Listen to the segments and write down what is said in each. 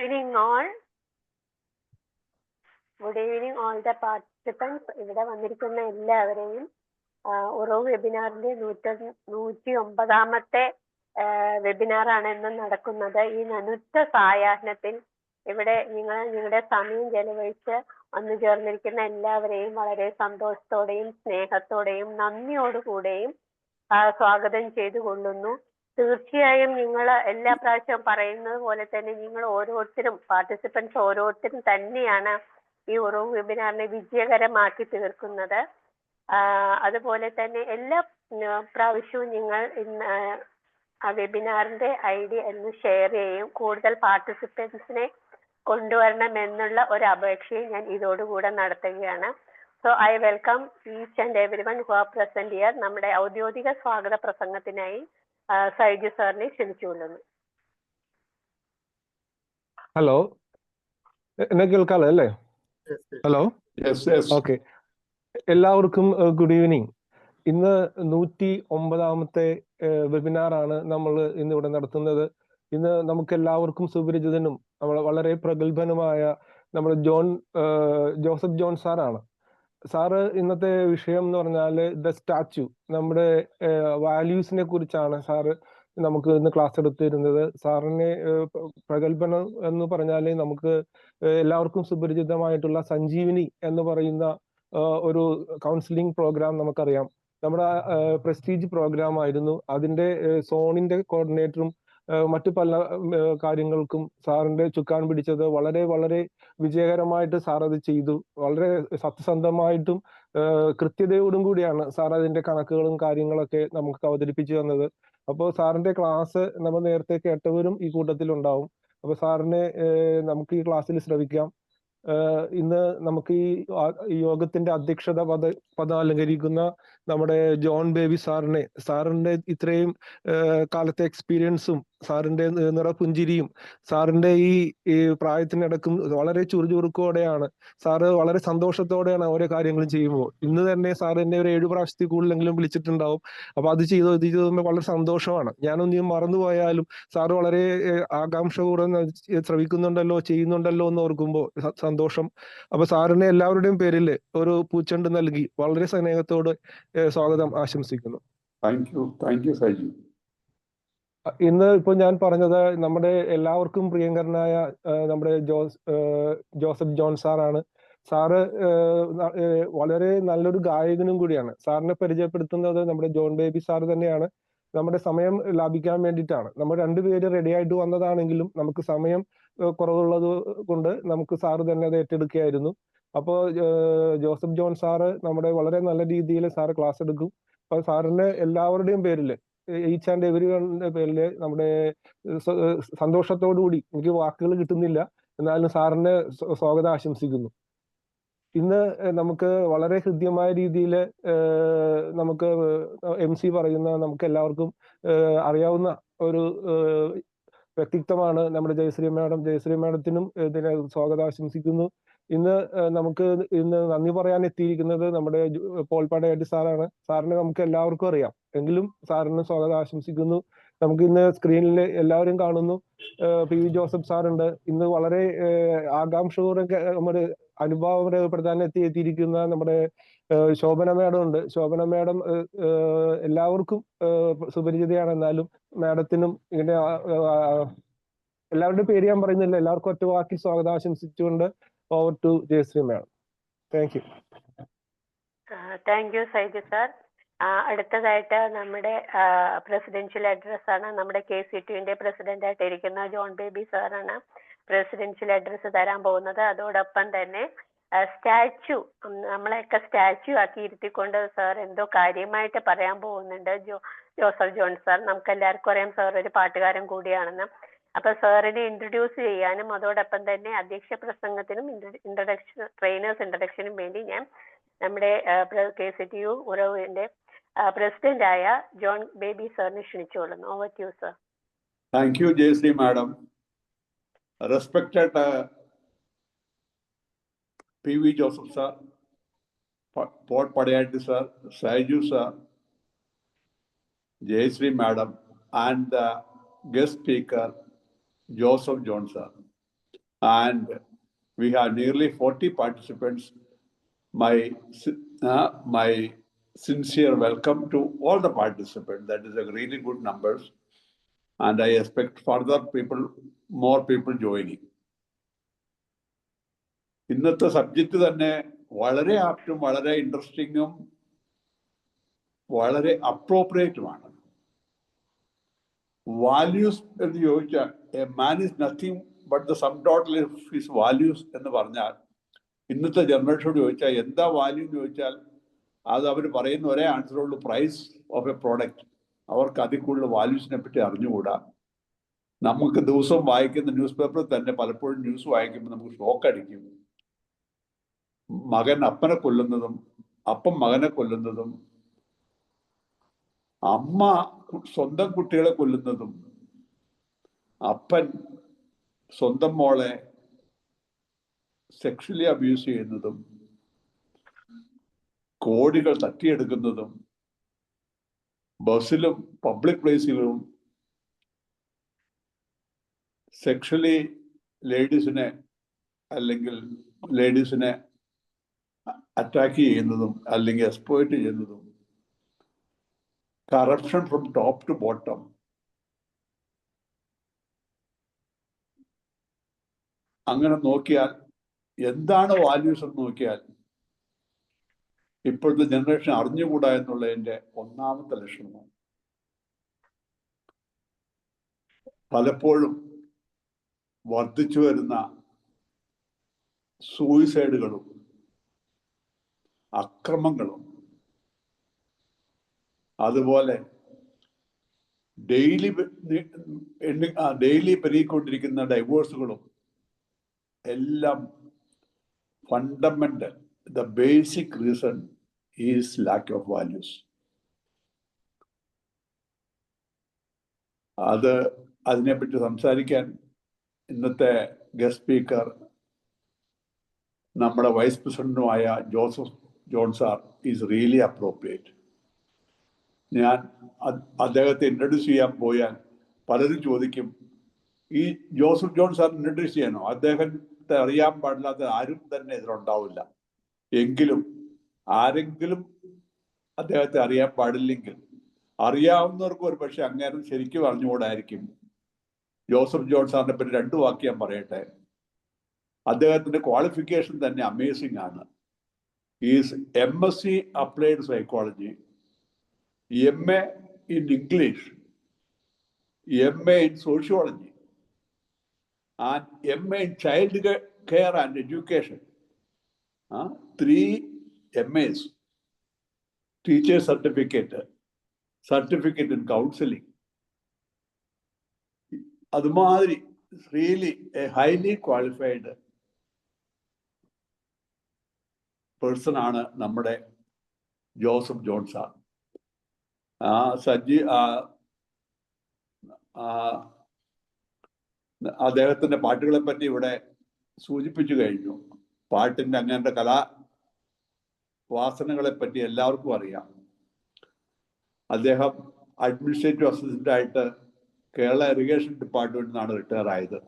evening all. Good evening all the participants. ഇവിടെ വന്നിരിക്കുന്ന എല്ലാവരെയും ഉറവ് വെബിനാറിന്റെ 109ാമത്തെ വെബിനാറാണ് ഇന്ന് നടക്കുന്നത്. ഈ നനുത്ത സായാഹ്നത്തിൽ ഇവിടെ നിങ്ങളുടെ സമയം ചെലവഴിച്ച് വന്നു ചേർന്നിരിക്കുന്ന എല്ലാവരെയും വളരെ സന്തോഷത്തോടെയും സ്നേഹത്തോടെയും നന്ദിയോടുകൂടെയും സ്വാഗതം ചെയ്തു കൊള്ളുന്നു. തീർച്ചയായും നിങ്ങൾ എല്ലാ പ്രാവശ്യവും പറയുന്നത് പോലെ തന്നെ നിങ്ങൾ ഓരോരുത്തരും പാർട്ടിസിപ്പൻസ് ഓരോരുത്തരും തന്നെയാണ് ഈ ഉറവ് വെബിനാറിനെ വിജയകരമാക്കി തീർക്കുന്നത്. അതുപോലെ തന്നെ എല്ലാ പ്രാവശ്യവും നിങ്ങൾ ആ വെബിനാറിന്റെ ID ഒന്ന് ഷെയർ ചെയ്യും, കൂടുതൽ പാർട്ടിസിപ്പൻസിനെ കൊണ്ടുവരണം എന്നുള്ള ഒരു അപേക്ഷയും ഞാൻ ഇതോടുകൂടെ നടത്തുകയാണ്. So I welcome each and everyone who are present here. നമ്മുടെ ഔദ്യോഗിക സ്വാഗത പ്രസംഗത്തിനായി സൈജു സാറിനെ ക്ഷണിച്ചുകൊള്ളുന്നു. ഹലോ, എന്നെ കേൾക്കാലോ അല്ലേ? Hello, okay. എല്ലാവർക്കും ഗുഡ് ഈവനിങ്. ഇന്ന് 109ാമത്തെ വെബിനാറാണ് നമ്മൾ ഇന്നിവിടെ നടത്തുന്നത്. ഇന്ന് നമുക്ക് എല്ലാവർക്കും സുപരിചിതനും വളരെ പ്രഗത്ഭനുമായ നമ്മുടെ ജോസഫ് ജോൺ സാറാണ്. സാറ് ഇന്നത്തെ വിഷയം എന്ന് പറഞ്ഞാൽ ദ സ്റ്റാച്യു, നമ്മുടെ വാല്യൂസിനെ കുറിച്ചാണ് സാറ് നമുക്ക് ഇന്ന് ക്ലാസ് എടുത്തിരുന്നത്. സാറിനെ പ്രഗത്ഭനം എന്ന് പറഞ്ഞാൽ നമുക്ക് എല്ലാവർക്കും സുപരിചിതമായിട്ടുള്ള സഞ്ജീവിനി എന്ന് പറയുന്ന ഒരു കൗൺസിലിംഗ് പ്രോഗ്രാം നമുക്കറിയാം. നമ്മുടെ പ്രസ്റ്റീജ് പ്രോഗ്രാം ആയിരുന്നു. അതിന്റെ സോണിന്റെ കോർഡിനേറ്ററും മറ്റു പല കാര്യങ്ങൾക്കും സാറിന്റെ ചുക്കാൻ പിടിച്ചത് വളരെ വളരെ വിജയകരമായിട്ട് സാർ അത് ചെയ്തു. വളരെ സത്യസന്ധമായിട്ടും കൃത്യതയോടും കൂടിയാണ് സാർ അതിന്റെ കണക്കുകളും കാര്യങ്ങളൊക്കെ നമുക്ക് അവതരിപ്പിച്ചു തന്നത്. അപ്പോൾ സാറിന്റെ ക്ലാസ് നമ്മൾ നേരത്തെ കേട്ടവരും ഈ കൂട്ടത്തിലുണ്ടാവും. അപ്പൊ സാറിനെ നമുക്ക് ഈ ക്ലാസ്സിൽ ശ്രവിക്കാം. ഇന്ന് നമുക്ക് ഈ യോഗത്തിന്റെ അധ്യക്ഷത പദം അലങ്കരിക്കുന്ന നമ്മുടെ ജോൺ ബേബി സാറിന്റെ ഇത്രയും കാലത്തെ എക്സ്പീരിയൻസും സാറിന്റെ നിറപുഞ്ചിരിയും സാറിന്റെ ഈ പ്രായത്തിനിടക്കും വളരെ ചുറുചുറുക്കോടെയാണ് സാറ് വളരെ സന്തോഷത്തോടെയാണ് ഓരോ കാര്യങ്ങളും ചെയ്യുമ്പോൾ. ഇന്ന് തന്നെ സാർ എന്നെ ഒരു 7 പ്രാവശ്യത്തിൽ കൂടുതലെങ്കിലും വിളിച്ചിട്ടുണ്ടാവും. അപ്പൊ അത് ചെയ്തതുമ്പോൾ വളരെ സന്തോഷമാണ്. ഞാനൊന്നും മറന്നുപോയാലും സാറ് വളരെ ആകാംക്ഷപൂർവ്വം ശ്രമിക്കുന്നുണ്ടല്ലോ, ചെയ്യുന്നുണ്ടല്ലോ എന്ന് ഓർക്കുമ്പോൾ സന്തോഷം. അപ്പൊ സാറിനെ എല്ലാവരുടെയും പേരിൽ ഒരു പൂച്ചെണ്ട് നൽകി വളരെ സ്നേഹത്തോട് സ്വാഗതം ആശംസിക്കുന്നു. Thank you Saiju. ഇന്ന് ഇപ്പൊ ഞാൻ പറഞ്ഞത് നമ്മുടെ എല്ലാവർക്കും പ്രിയങ്കരനായ നമ്മുടെ ജോസഫ് ജോൺ സാറാണ്. സാറ് വളരെ നല്ലൊരു ഗായകനും കൂടിയാണ്. സാറിനെ പരിചയപ്പെടുത്തുന്നത് നമ്മുടെ ജോൺ ബേബി സാറ് തന്നെയാണ്. നമ്മുടെ സമയം ലാഭിക്കാൻ വേണ്ടിയിട്ടാണ് നമ്മൾ രണ്ടുപേര് റെഡി ആയിട്ട് വന്നതാണെങ്കിലും നമുക്ക് സമയം കുറവുള്ളത് കൊണ്ട് നമുക്ക് സാറ് തന്നെ അത് ഏറ്റെടുക്കുകയായിരുന്നു. അപ്പോൾ ജോസഫ് ജോൺ സാറ് നമ്മുടെ വളരെ നല്ല രീതിയിൽ സാറ് ക്ലാസ് എടുക്കും. അപ്പൊ സാറിന് എല്ലാവരുടെയും പേരിൽ, ഈച്ച് ആൻഡ് എവരിവന്റെ പേരിൽ നമ്മുടെ സന്തോഷത്തോടു കൂടി, എനിക്ക് വാക്കുകൾ കിട്ടുന്നില്ല എന്നാലും സാറിന് സ്വാഗതം ആശംസിക്കുന്നു. ഇന്ന് നമുക്ക് വളരെ ഹൃദ്യമായ രീതിയിൽ നമുക്ക് MC പറയുന്ന നമുക്ക് എല്ലാവർക്കും അറിയാവുന്ന ഒരു വ്യക്തിത്വമാണ് നമ്മുടെ ജയശ്രീ മാഡം. ജയശ്രീ മാഡത്തിനും ഇതിനെ സ്വാഗതം ആശംസിക്കുന്നു. ഇന്ന് നന്ദി പറയാൻ എത്തിയിരിക്കുന്നത് നമ്മുടെ പോൾ പടയാട്ടി സാറാണ്. സാറിനെ നമുക്ക് എല്ലാവർക്കും അറിയാം, എങ്കിലും സാറിന് സ്വാഗതം ആശംസിക്കുന്നു. നമുക്ക് ഇന്ന് സ്ക്രീനിൽ എല്ലാവരും കാണുന്നു. PV ജോസഫ് സാറുണ്ട്. ഇന്ന് വളരെ ആകാംക്ഷപൂർവ്വം നമ്മുടെ അനുഭവം രേഖപ്പെടുത്താൻ എത്തിയിരിക്കുന്ന നമ്മുടെ ശോഭന മാഡം ഉണ്ട്. ശോഭന മാഡം എല്ലാവർക്കും സുപരിചിതയാണ്. എന്നാലും മാഡത്തിനും ഇങ്ങനെ എല്ലാവരുടെയും പേര് ഞാൻ പറയുന്നില്ല, എല്ലാവർക്കും ഒറ്റ വാക്കിൽ സ്വാഗതം ആശംസിച്ചുകൊണ്ട് over to Jayashree madam. Thank you. Thank you Saiju sir. അടുത്തതായിട്ട് നമ്മുടെ പ്രസിഡൻഷ്യൽ അഡ്രസ് ആണ്. നമ്മുടെ KCTUവിന്റെ പ്രസിഡന്റ് ആയിട്ട് ഇരിക്കുന്ന ജോൺ ബേബി സാറാണ് പ്രസിഡൻഷ്യൽ അഡ്രസ് തരാൻ പോകുന്നത്. അതോടൊപ്പം തന്നെ സ്റ്റാച്യു, നമ്മളെയൊക്കെ സ്റ്റാച്യു ആക്കി ഇരുത്തിക്കൊണ്ട് സാർ എന്തോ കാര്യമായിട്ട് പറയാൻ പോകുന്നുണ്ട്. ജോസഫ് ജോൺ സാർ, നമുക്ക് എല്ലാവർക്കും അറിയാം സാർ ഒരു പാട്ടുകാരൻ കൂടിയാണെന്ന്. അപ്പൊ സാറിനെ ഇൻട്രൊഡ്യൂസ് ചെയ്യാനും അതോടൊപ്പം തന്നെ അധ്യക്ഷ പ്രസംഗത്തിനും ട്രെയിനേഴ്സ് ഇൻട്രഡക്ഷനും വേണ്ടി ഞാൻ നമ്മുടെ KCTU ഉറവിന്റെ പ്രസിഡന്റായ ജോൺ ബേബി സാറിനെ ക്ഷണിച്ചുകൊള്ളുന്നു. Over to you sir. Thank you Jayashree madam. Respected PV Joseph sir, Paul Padayatti sir, Saiju sir, Jayashree madam, and the guest speaker Joseph John sir. and we have nearly 40 participants. My sincere welcome to all the participants. That is a really good numbers, and I expect further more people joining. ഇന്നത്തെ subject തന്നെ വളരെ ആപ്റ്റും വളരെ ഇൻട്രസ്റ്റിങ്ങും വളരെ അപ്രോപ്രിയേറ്റുമാണ്. Values എന്ന് ചോദിച്ചാൽ a man is nothing but the sum total of his values എന്ന് പറഞ്ഞാൽ, ഇന്നത്തെ ജനറേഷനോട് ചോദിച്ചാൽ എന്താ വാല്യൂ എന്ന് ചോദിച്ചാൽ അത് അവർ പറയുന്ന ഒരേ ആൻസറുള്ളൂ, പ്രൈസ് ഓഫ് എ പ്രോഡക്റ്റ്. അവർക്ക് അതിൽ കൂടുതൽ വാല്യൂസിനെ പറ്റി അറിഞ്ഞുകൂടാ. നമുക്ക് ദിവസവും വായിക്കുന്ന ന്യൂസ് പേപ്പറിൽ തന്നെ പലപ്പോഴും ന്യൂസ് വായിക്കുമ്പോൾ നമുക്ക് ഷോക്ക് അടിക്കും. മകൻ അപ്പനെ കൊല്ലുന്നതും അപ്പം മകനെ കൊല്ലുന്നതും അമ്മ സ്വന്തം കുട്ടികളെ കൊല്ലുന്നതും അപ്പൻ സ്വന്തം മോളെ സെക്ഷലി അബ്യൂസ് ചെയ്യുന്നതും കോടികൾ തട്ടിയെടുക്കുന്നതും ബസ്സിലും പബ്ലിക് പ്ലേസിലും സെക്ഷലി ലേഡീസിനെ അറ്റാക്ക് ചെയ്യുന്നതും അല്ലെങ്കിൽ എക്സ്പ്ലോയിറ്റ് ചെയ്യുന്നതും, corruption from top to bottom. അങ്ങനെ നോക്കിയാൽ എന്താണ് വാല്യൂസ് എന്ന് നോക്കിയാൽ ഇപ്പോഴത്തെ ജനറേഷൻ അറിഞ്ഞുകൂടാ എന്നുള്ളതിൻ്റെ ഒന്നാമത്തെ ലക്ഷണമാണ്. പലപ്പോഴും വർദ്ധിച്ചു വരുന്ന സൂയിസൈഡുകളും അക്രമങ്ങളും അതുപോലെ ഡെയിലി പെരുകിക്കൊണ്ടിരിക്കുന്ന ഡൈവോഴ്സുകളും എല്ലാം fundamental, the basic reason is lack of values. അതിനെപ്പറ്റി സംസാരിക്കാൻ ഇന്നത്തെ ഗസ്റ്റ് സ്പീക്കർ നമ്മുടെ വൈസ് പ്രസിഡന്റുമായ Joseph John sir is really appropriate. ഞാൻ അദ്ദേഹത്തെ ഇൻട്രൊഡ്യൂസ് ചെയ്യാൻ പോയാൽ പലരും ചോദിക്കും, ഈ ജോസഫ് ജോൺ സാർ ഇൻട്രൊഡ്യൂസ് ചെയ്യണോ? അദ്ദേഹത്തെ അറിയാൻ പാടില്ലാത്ത ആരും തന്നെ ഇതിലുണ്ടാവില്ല. എങ്കിലും ആരെങ്കിലും അദ്ദേഹത്തെ അറിയാൻ പാടില്ലെങ്കിൽ അറിയാവുന്നവർക്ക് ഒരു പക്ഷെ അങ്ങേരം ശരിക്കും അറിഞ്ഞുകൂടായിരിക്കും. ജോസഫ് ജോൺ സാറിനെ പറ്റി 2 വാക്ക് ഞാൻ പറയട്ടെ. അദ്ദേഹത്തിന്റെ ക്വാളിഫിക്കേഷൻ തന്നെ അമേസിംഗ് ആണ്. Is MSc applied psychology, MA in English, MA in sociology, and MA in child care and education. 3 MAs, teacher certificate in counseling. അതുമാതിരി really A highly qualified person ആണ് നമ്മുടെ ജോസഫ് ജോൺ സാർ. അദ്ദേഹത്തിന്റെ പാട്ടുകളെ പറ്റി ഇവിടെ സൂചിപ്പിച്ചു കഴിഞ്ഞു. പാട്ടിന്റെ അങ്ങനത്തെ കലാവാസനകളെ പറ്റി എല്ലാവർക്കും അറിയാം. അദ്ദേഹം അഡ്മിനിസ്ട്രേറ്റീവ് അസിസ്റ്റന്റ് ആയിട്ട് കേരള ഇറിഗേഷൻ ഡിപ്പാർട്ട്മെന്റിൽ നിന്നാണ് റിട്ടയർ ആയത്.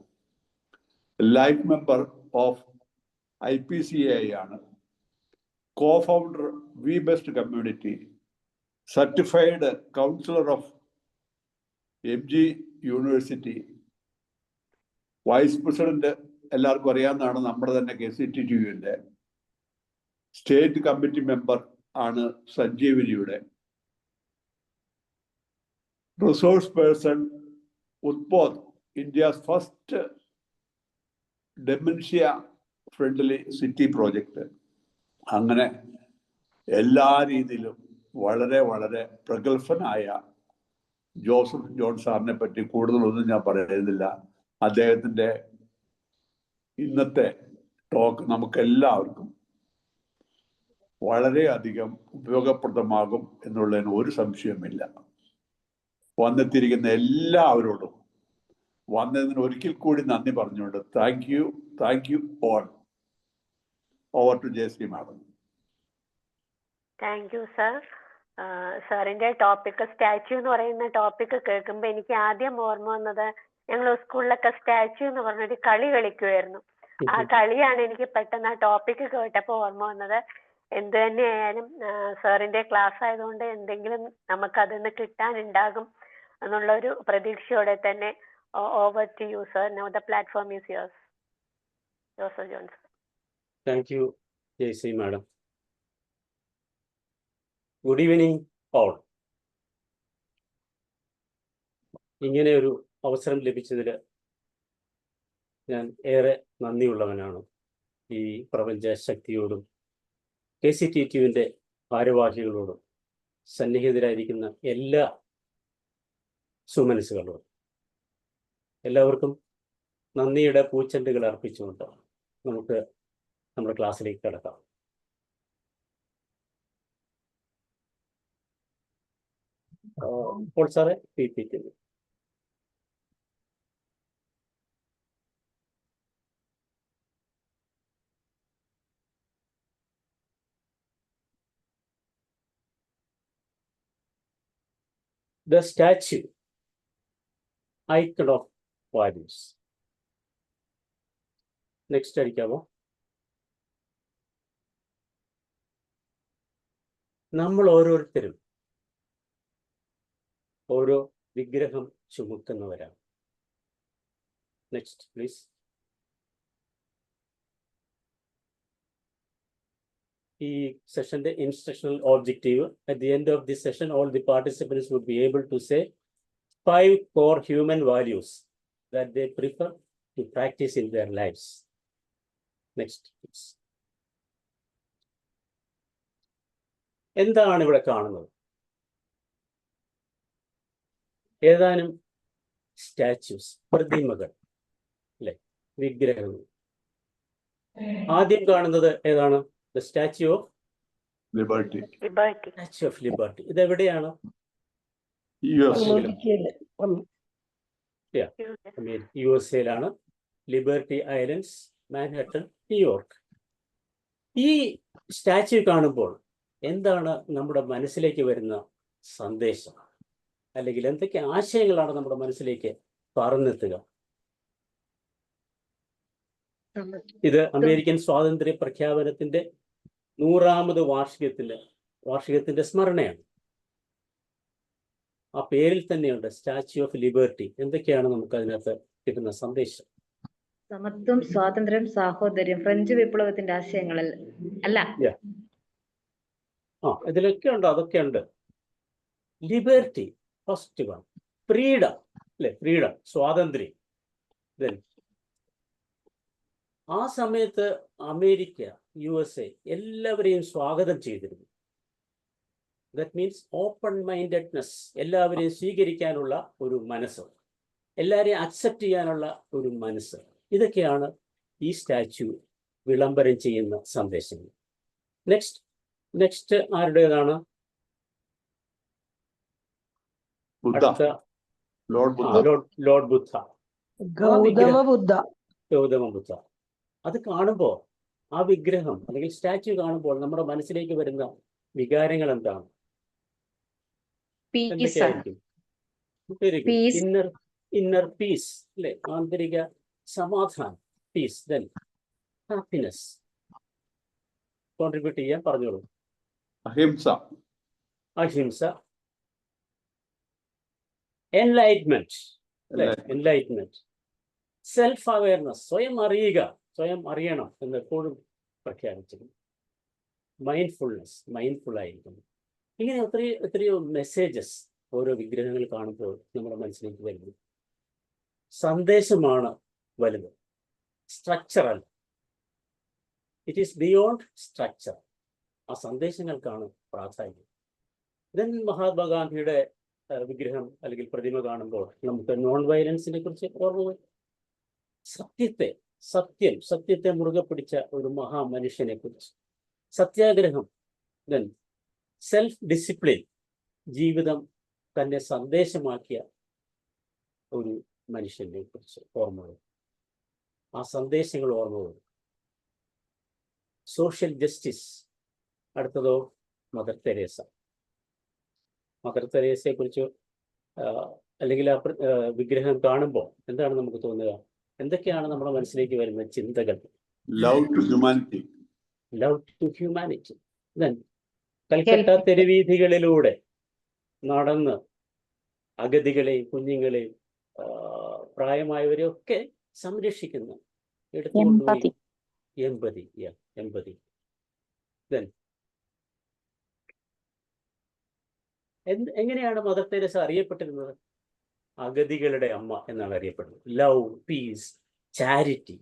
ലൈഫ് മെമ്പർ ഓഫ് IPCAI ആണ്. co-founder we best community, certified counsellor of MG University, vice president എല്ലാവർക്കും അറിയാവുന്നതാണ് നമ്മുടെ തന്നെ KCTTUവിൻ്റെ, സ്റ്റേറ്റ് കമ്മിറ്റി മെമ്പർ ആണ് സഞ്ജീവനിയുടെ, resource person Utbodh, India's first dementia friendly city project. അങ്ങനെ എല്ലാ രീതിയിലും വളരെ വളരെ പ്രഗത്ഭനായ ജോസഫ് ജോൺ സാറിനെ പറ്റി കൂടുതലൊന്നും ഞാൻ പറയുന്നില്ല. അദ്ദേഹത്തിൻ്റെ ഇന്നത്തെ ടോക്ക് നമുക്കെല്ലാവർക്കും വളരെയധികം ഉപയോഗപ്രദമാകും എന്നുള്ളതിന് ഒരു സംശയമില്ല. വന്നെത്തിയിരിക്കുന്ന എല്ലാവരോടും വന്നതിന് ഒരിക്കൽ കൂടി നന്ദി പറഞ്ഞുകൊണ്ട് thank you all. Over to Jayashree madam. Thank you sir. സാറിന്റെ ടോപ്പിക് സ്റ്റാച്യു എന്ന് പറയുന്ന ടോപ്പിക് കേൾക്കുമ്പോൾ എനിക്ക് ആദ്യം ഓർമ്മ വന്നത് ഞങ്ങൾ സ്കൂളിലൊക്കെ സ്റ്റാച്യു എന്ന് പറഞ്ഞൊരു കളി കളിക്കുമായിരുന്നു. ആ കളിയാണ് എനിക്ക് പെട്ടെന്ന് ആ ടോപ്പിക് കേട്ടപ്പോൾ ഓർമ്മ വന്നത്. എന്ത് തന്നെയായാലും സാറിന്റെ ക്ലാസ് ആയതുകൊണ്ട് എന്തെങ്കിലും നമുക്ക് അതിൽ നിന്ന് കിട്ടാനുണ്ടാകും എന്നുള്ള ഒരു പ്രതീക്ഷയോടെ തന്നെ over to you sir. Now the platform is yours. Joseph Johnson. Thank you Jaicy madam. Good evening all. ഇങ്ങനെ ഒരു അവസരം ലഭിച്ചതിൽ ഞാൻ ഏറെ നന്ദിയുള്ളവനാണ്. ഈ പ്രപഞ്ച ശക്തിയോടും KCTTUവിൻ്റെ ഭാരവാഹികളോടും സന്നിഹിതരായിരിക്കുന്ന എല്ലാ സുമനസ്സുകളോടും എല്ലാവർക്കും നന്ദിയുടെ പൂച്ചെണ്ടുകൾ അർപ്പിച്ചുകൊണ്ട് നമുക്ക് നമ്മുടെ ക്ലാസ്സിലേക്ക് കടക്കാം. അപ്പോൾ സാറേ PPT. The statue, icon of values. Next അടിക്കാമോ? നമ്മൾ ഓരോരുത്തരും ഓരോ വിഗ്രഹം ചുമക്കുന്നവരാണ്. Next please. ഈ സെഷന്റെ instructional objective, at the end of the session all the participants would be able to say 5 core human values that they prefer to practice in their lives. Next please. എന്താണ് ഇവിടെ കാണുന്നത്? ഏതാനും statues, പ്രതിമകൾ അല്ലെ, വിഗ്രഹങ്ങൾ. ആദ്യം കാണുന്നത് ഏതാണ്? The Statue of Liberty. Statue of Liberty. ഇതെവിടെയാണ്? USA liberty islands, Manhattan, New York. ഈ സ്റ്റാച്യു കാണുമ്പോൾ എന്താണ് നമ്മുടെ മനസ്സിലേക്ക് വരുന്ന സന്ദേശം, അല്ലെങ്കിൽ എന്തൊക്കെ ആശയങ്ങളാണ് നമ്മുടെ മനസ്സിലേക്ക് പറന്നെത്തുക? ഇത് അമേരിക്കൻ സ്വാതന്ത്ര്യ പ്രഖ്യാപനത്തിന്റെ 100ാമത് വാർഷികത്തിന്റെ സ്മരണയാണ്. ആ പേരിൽ തന്നെയുണ്ട് സ്റ്റാച്യു ഓഫ് ലിബർട്ടി. എന്തൊക്കെയാണ് നമുക്ക് അതിനകത്ത് കിട്ടുന്ന സന്ദേശം? സമത്വം, സ്വാതന്ത്ര്യം, സാഹോദര്യം, ഫ്രഞ്ച് വിപ്ലവത്തിന്റെ ആശയങ്ങളിൽ അല്ല. ഇതിലൊക്കെ ഉണ്ട്, അതൊക്കെ ഉണ്ട്. Liberty first one. ഫ്രീഡം അല്ലെ, ഫ്രീഡം, സ്വാതന്ത്ര്യം. ആ സമയത്ത് അമേരിക്ക, USA എല്ലാവരെയും സ്വാഗതം ചെയ്തിരുന്നു. ദാറ്റ് മീൻസ് ഓപ്പൺ മൈൻഡഡ്നെസ്, എല്ലാവരെയും സ്വീകരിക്കാനുള്ള ഒരു മനസ്സ്, എല്ലാവരെയും അക്സെപ്റ്റ് ചെയ്യാനുള്ള ഒരു മനസ്സ്. ഇതൊക്കെയാണ് ഈ സ്റ്റാച്യു വിളംബരം ചെയ്യുന്ന സന്ദേശങ്ങൾ. നെക്സ്റ്റ് ആരുടേതാണ്? ലോർഡ് ബുദ്ധ, ഗൗതമ ബുദ്ധ. അത് കാണുമ്പോൾ, ആ വിഗ്രഹം അല്ലെങ്കിൽ സ്റ്റാച്യു കാണുമ്പോൾ നമ്മുടെ മനസ്സിലേക്ക് വരുന്ന വികാരങ്ങൾ എന്താണ്? ഇന്നർ പീസ് അല്ലെ, ആന്തരിക സമാധാനം, പീസ്. Then happiness. കോൺട്രിബ്യൂട്ട് ചെയ്യാൻ പറഞ്ഞോളൂ. അഹിംസ. എൻലൈറ്റ്മെന്റ്. സെൽഫ് അവയർനെസ്, സ്വയം അറിയുക, സ്വയം അറിയണം എന്ന് എപ്പോഴും പ്രഖ്യാപിച്ചിരുന്നു. മൈൻഡ്ഫുൾനെസ്, മൈൻഡ്ഫുൾ ആയിരിക്കുന്നു. ഇങ്ങനെ എത്രയോ മെസ്സേജസ് ഓരോ വിഗ്രഹങ്ങൾ കാണുമ്പോൾ നമ്മുടെ മനസ്സിലേക്ക് വരുന്നു. സന്ദേശമാണ് വലുത്, structural. It is beyond structure. ആ സന്ദേശങ്ങൾക്കാണ് പ്രാധാന്യം. ദെൻ മഹാത്മാഗാന്ധിയുടെ വിഗ്രഹം അല്ലെങ്കിൽ പ്രതിമ കാണുമ്പോൾ നമുക്ക് നോൺ വയലൻസിനെ കുറിച്ച് ഓർമ്മ വരും. സത്യത്തെ മുറുകെ പിടിച്ച ഒരു മഹാമനുഷ്യനെ കുറിച്ച്. സത്യാഗ്രഹം. ദെൻ സെൽഫ് ഡിസിപ്ലിൻ, ജീവിതം തന്നെ സന്ദേശമാക്കിയ ഒരു മനുഷ്യനെ കുറിച്ച് ഓർമ്മ വരും. ആ സന്ദേശങ്ങൾ ഓർമ്മ വരും. Social justice. അടുത്തതോ മദർ തെരേസയെ കുറിച്ച് അല്ലെങ്കിൽ ആ വിഗ്രഹം കാണുമ്പോൾ എന്താണ് നമുക്ക് തോന്നുക? എന്തൊക്കെയാണ് നമ്മുടെ മനസ്സിലേക്ക് വരുന്ന ചിന്തകൾ? Love to humanity. Love to humanity. Calcutta തെരുവീഥികളിലൂടെ നടന്ന് അഗതികളെയും കുഞ്ഞുങ്ങളെയും പ്രായമായവരെയും ഒക്കെ സംരക്ഷിക്കുന്ന, എടുത്തുകൊണ്ടുപോയി എമ്പതി. എമ്പതി. എങ്ങനെയാണ് മദർ തെരേസ അറിയപ്പെട്ടിരുന്നത്? അഗതികളുടെ അമ്മ എന്നാണ് അറിയപ്പെടുന്നത്. Love, peace, charity,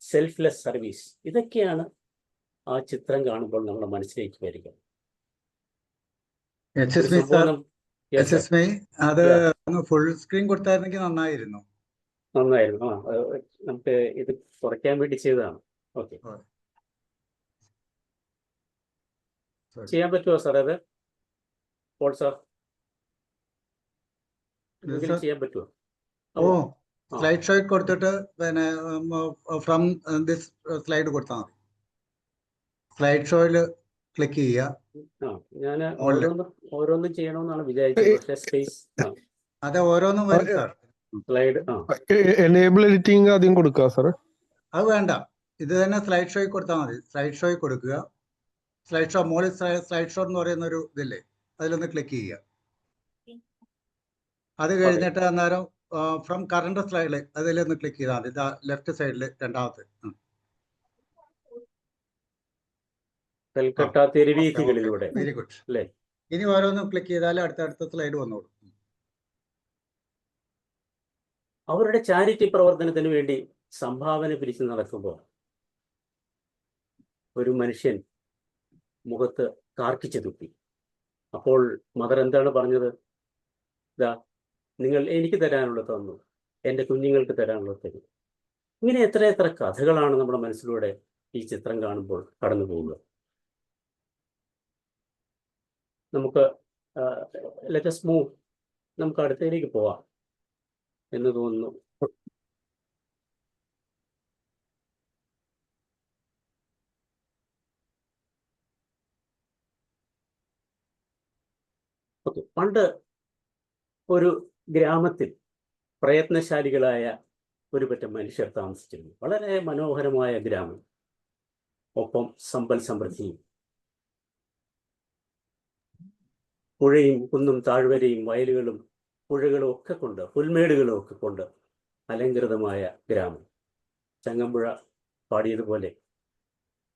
selfless service, ഇതൊക്കെയാണ് ആ ചിത്രം കാണുമ്പോൾ നമ്മുടെ മനസ്സിലേക്ക് വരിക. അത് ഫുൾ സ്ക്രീൻ കൊടുത്തായിരുന്നെങ്കിൽ നന്നായിരുന്നു. നന്നായിരുന്നു. നമുക്ക് ഇത് കുറയ്ക്കാൻ വേണ്ടി ചെയ്തതാണ്. ഓക്കെ, ചെയ്യാൻ പറ്റുമോ സാർ? അത് പോൾ സാർ ചെയ്യാൻ പറ്റുമോ? സ്ലൈഡ് ഷോ കൊടുത്തിട്ട് പിന്നെ ഫ്രം ദിസ് സ്ലൈഡ് കൊടുത്താൽ മതി. സ്ലൈഡ് ഷോയിൽ ക്ലിക്ക് ചെയ്യുക. ഞാൻ ഓരോന്നും ചെയ്യണമെന്നാണ് വിചാരിച്ചത്, പക്ഷേ സ്പേസ് അതെ, ഓരോന്നും വരും സാർ. സ്ലൈഡ് എനേബിൾ എഡിറ്റിംഗ് ആദ്യം കൊടുക്കുക സാർ. അത് വേണ്ട, ഇത് തന്നെ സ്ലൈഡ് ഷോയിൽ കൊടുത്താൽ മതി. സ്ലൈഡ് ഷോയിൽ കൊടുക്കുക. സ്ലൈഡ് ഷോ മോളിൽ സ്ലൈഡ് ഷോ എന്ന് പറയുന്ന ഒരു ഇതില്ലേ, അതിലൊന്ന് ക്ലിക്ക് ചെയ്യുക. അത് കഴിഞ്ഞിട്ട് അന്നേരം ഫ്രം കറണ്ട് സ്ലൈഡിൽ അതിലൊന്ന് ക്ലിക്ക് ചെയ്താൽ മതി. ലെഫ്റ്റ് സൈഡിൽ രണ്ടാമത്തെ. കൽക്കട്ട തെരുവീഥികളിലൂടെ. Very good. ഇനി ഓരോന്നും ക്ലിക്ക് ചെയ്താൽ അടുത്ത സ്ലൈഡ് വന്നോളൂ. അവരുടെ ചാരിറ്റി പ്രവർത്തനത്തിന് വേണ്ടി സംഭാവന പിരിച്ചു നടക്കുമ്പോൾ ഒരു മനുഷ്യൻ മുഖത്ത് കാർക്കിച്ചു തുപ്പി. അപ്പോൾ മദർ എന്താണ് പറഞ്ഞത്? ഇതാ, നിങ്ങൾ എനിക്ക് തരാനുള്ളത് തന്നു, എൻ്റെ കുഞ്ഞുങ്ങൾക്ക് തരാനുള്ളത് തരും. ഇങ്ങനെ എത്ര കഥകളാണ് നമ്മുടെ മനസ്സിലൂടെ ഈ ചിത്രം കാണുമ്പോൾ കടന്നു പോകുന്നത്. നമുക്ക് ലെറ്റ് us move, നമുക്ക് അടുത്തതിലേക്ക് പോവാം എന്ന് തോന്നുന്നു. ഓക്കെ, പണ്ട് ഒരു ഗ്രാമത്തിൽ പ്രയത്നശാലികളായ ഒരു പറ്റം മനുഷ്യർ താമസിച്ചിരുന്നു. വളരെ മനോഹരമായ ഗ്രാമം, ഒപ്പം സമ്പൽ സമൃദ്ധിയും, പുഴയും കുന്നും താഴ്വരയും വയലുകളും പുഴകളും ഒക്കെ കൊണ്ട്, പുൽമേടുകളും ഒക്കെ കൊണ്ട് അലങ്കൃതമായ ഗ്രാമം. ചങ്ങമ്പുഴ പാടിയതുപോലെ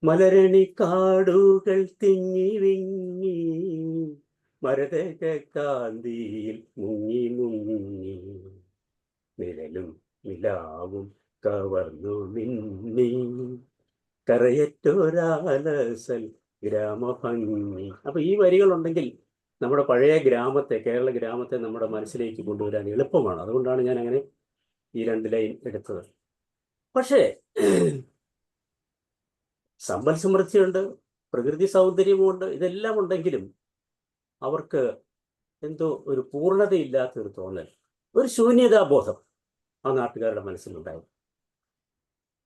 മലരണി കാടുകൾ തിങ്ങി വിങ്ങി മരതക കാന്തിയിൽ മുങ്ങി മുങ്ങി നിഴലും നിലാവും കവർന്നു മിന്നി കരയറ്റൊരാലസൽ ഗ്രാമഭംഗി. അപ്പൊ ഈ വരികളുണ്ടെങ്കിൽ നമ്മുടെ പഴയ ഗ്രാമത്തെ, കേരള ഗ്രാമത്തെ നമ്മുടെ മനസ്സിലേക്ക് കൊണ്ടുവരാൻ എളുപ്പമാണ്. അതുകൊണ്ടാണ് ഞാൻ അങ്ങനെ ഈ 2 ലൈൻ എടുത്തത്. പക്ഷേ സമ്പൽ സമൃദ്ധിയുണ്ട്, പ്രകൃതി സൗന്ദര്യമുണ്ട്, ഇതെല്ലാം ഉണ്ടെങ്കിലും അവർക്ക് എന്തോ ഒരു പൂർണ്ണതയില്ലാത്തൊരു തോന്നൽ, ഒരു ശൂന്യതാബോധം ആ നാട്ടുകാരുടെ മനസ്സിലുണ്ടായി.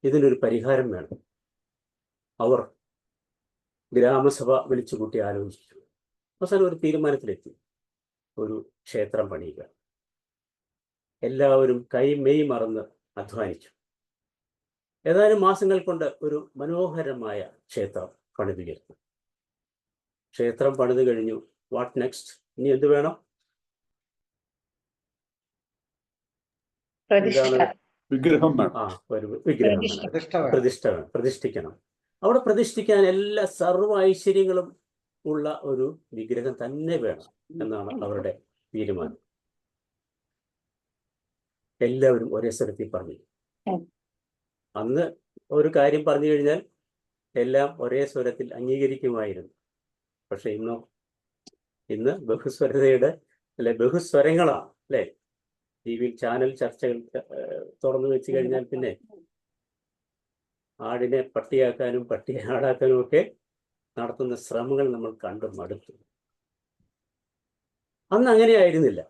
ഇതിനൊരു പരിഹാരം വേണം. അവർ ഗ്രാമസഭ വിളിച്ചുകൂട്ടി ആലോചിച്ചു. അവസാനം ഒരു തീരുമാനത്തിലെത്തി. ഒരു ക്ഷേത്രം പണിയുക. എല്ലാവരും മെയ് മറന്ന് അധ്വാനിച്ചു. ഏതാനും മാസങ്ങൾ കൊണ്ട് ഒരു മനോഹരമായ ക്ഷേത്രം പണിതുയർന്നു. ക്ഷേത്രം പണിതു കഴിഞ്ഞു. What next? ഇനി എന്ത് വേണം? വിഗ്രഹം വേണം. ഒരു വിഗ്രഹം വേണം, പ്രതിഷ്ഠിക്കണം. അവിടെ പ്രതിഷ്ഠിക്കാൻ എല്ലാ സർവ്വ ഐശ്വര്യങ്ങളും ഉള്ള ഒരു വിഗ്രഹം തന്നെ വേണം എന്നാണ് അവരുടെ തീരുമാനം. എല്ലാവരും ഒരേ സ്ഥലത്തിൽ പറഞ്ഞു. അന്ന് ഒരു കാര്യം പറഞ്ഞു കഴിഞ്ഞാൽ എല്ലാം ഒരേ സ്വരത്തിൽ അംഗീകരിക്കുമായിരുന്നു. പക്ഷെ ഇന്ന് ബഹുസ്വരതയുടെ ബഹുസ്വരങ്ങളാണ് അല്ലെ? ടി വിയിൽ ചാനൽ ചർച്ചകൾ തുറന്നു വെച്ച് കഴിഞ്ഞാൽ പിന്നെ ആടിനെ പട്ടിയാക്കാനും പട്ടിയെ ആടാക്കാനും ഒക്കെ നടത്തുന്ന ശ്രമങ്ങൾ നമ്മൾ കണ്ടു മടുത്തു. അന്ന് അങ്ങനെയായിരുന്നില്ല.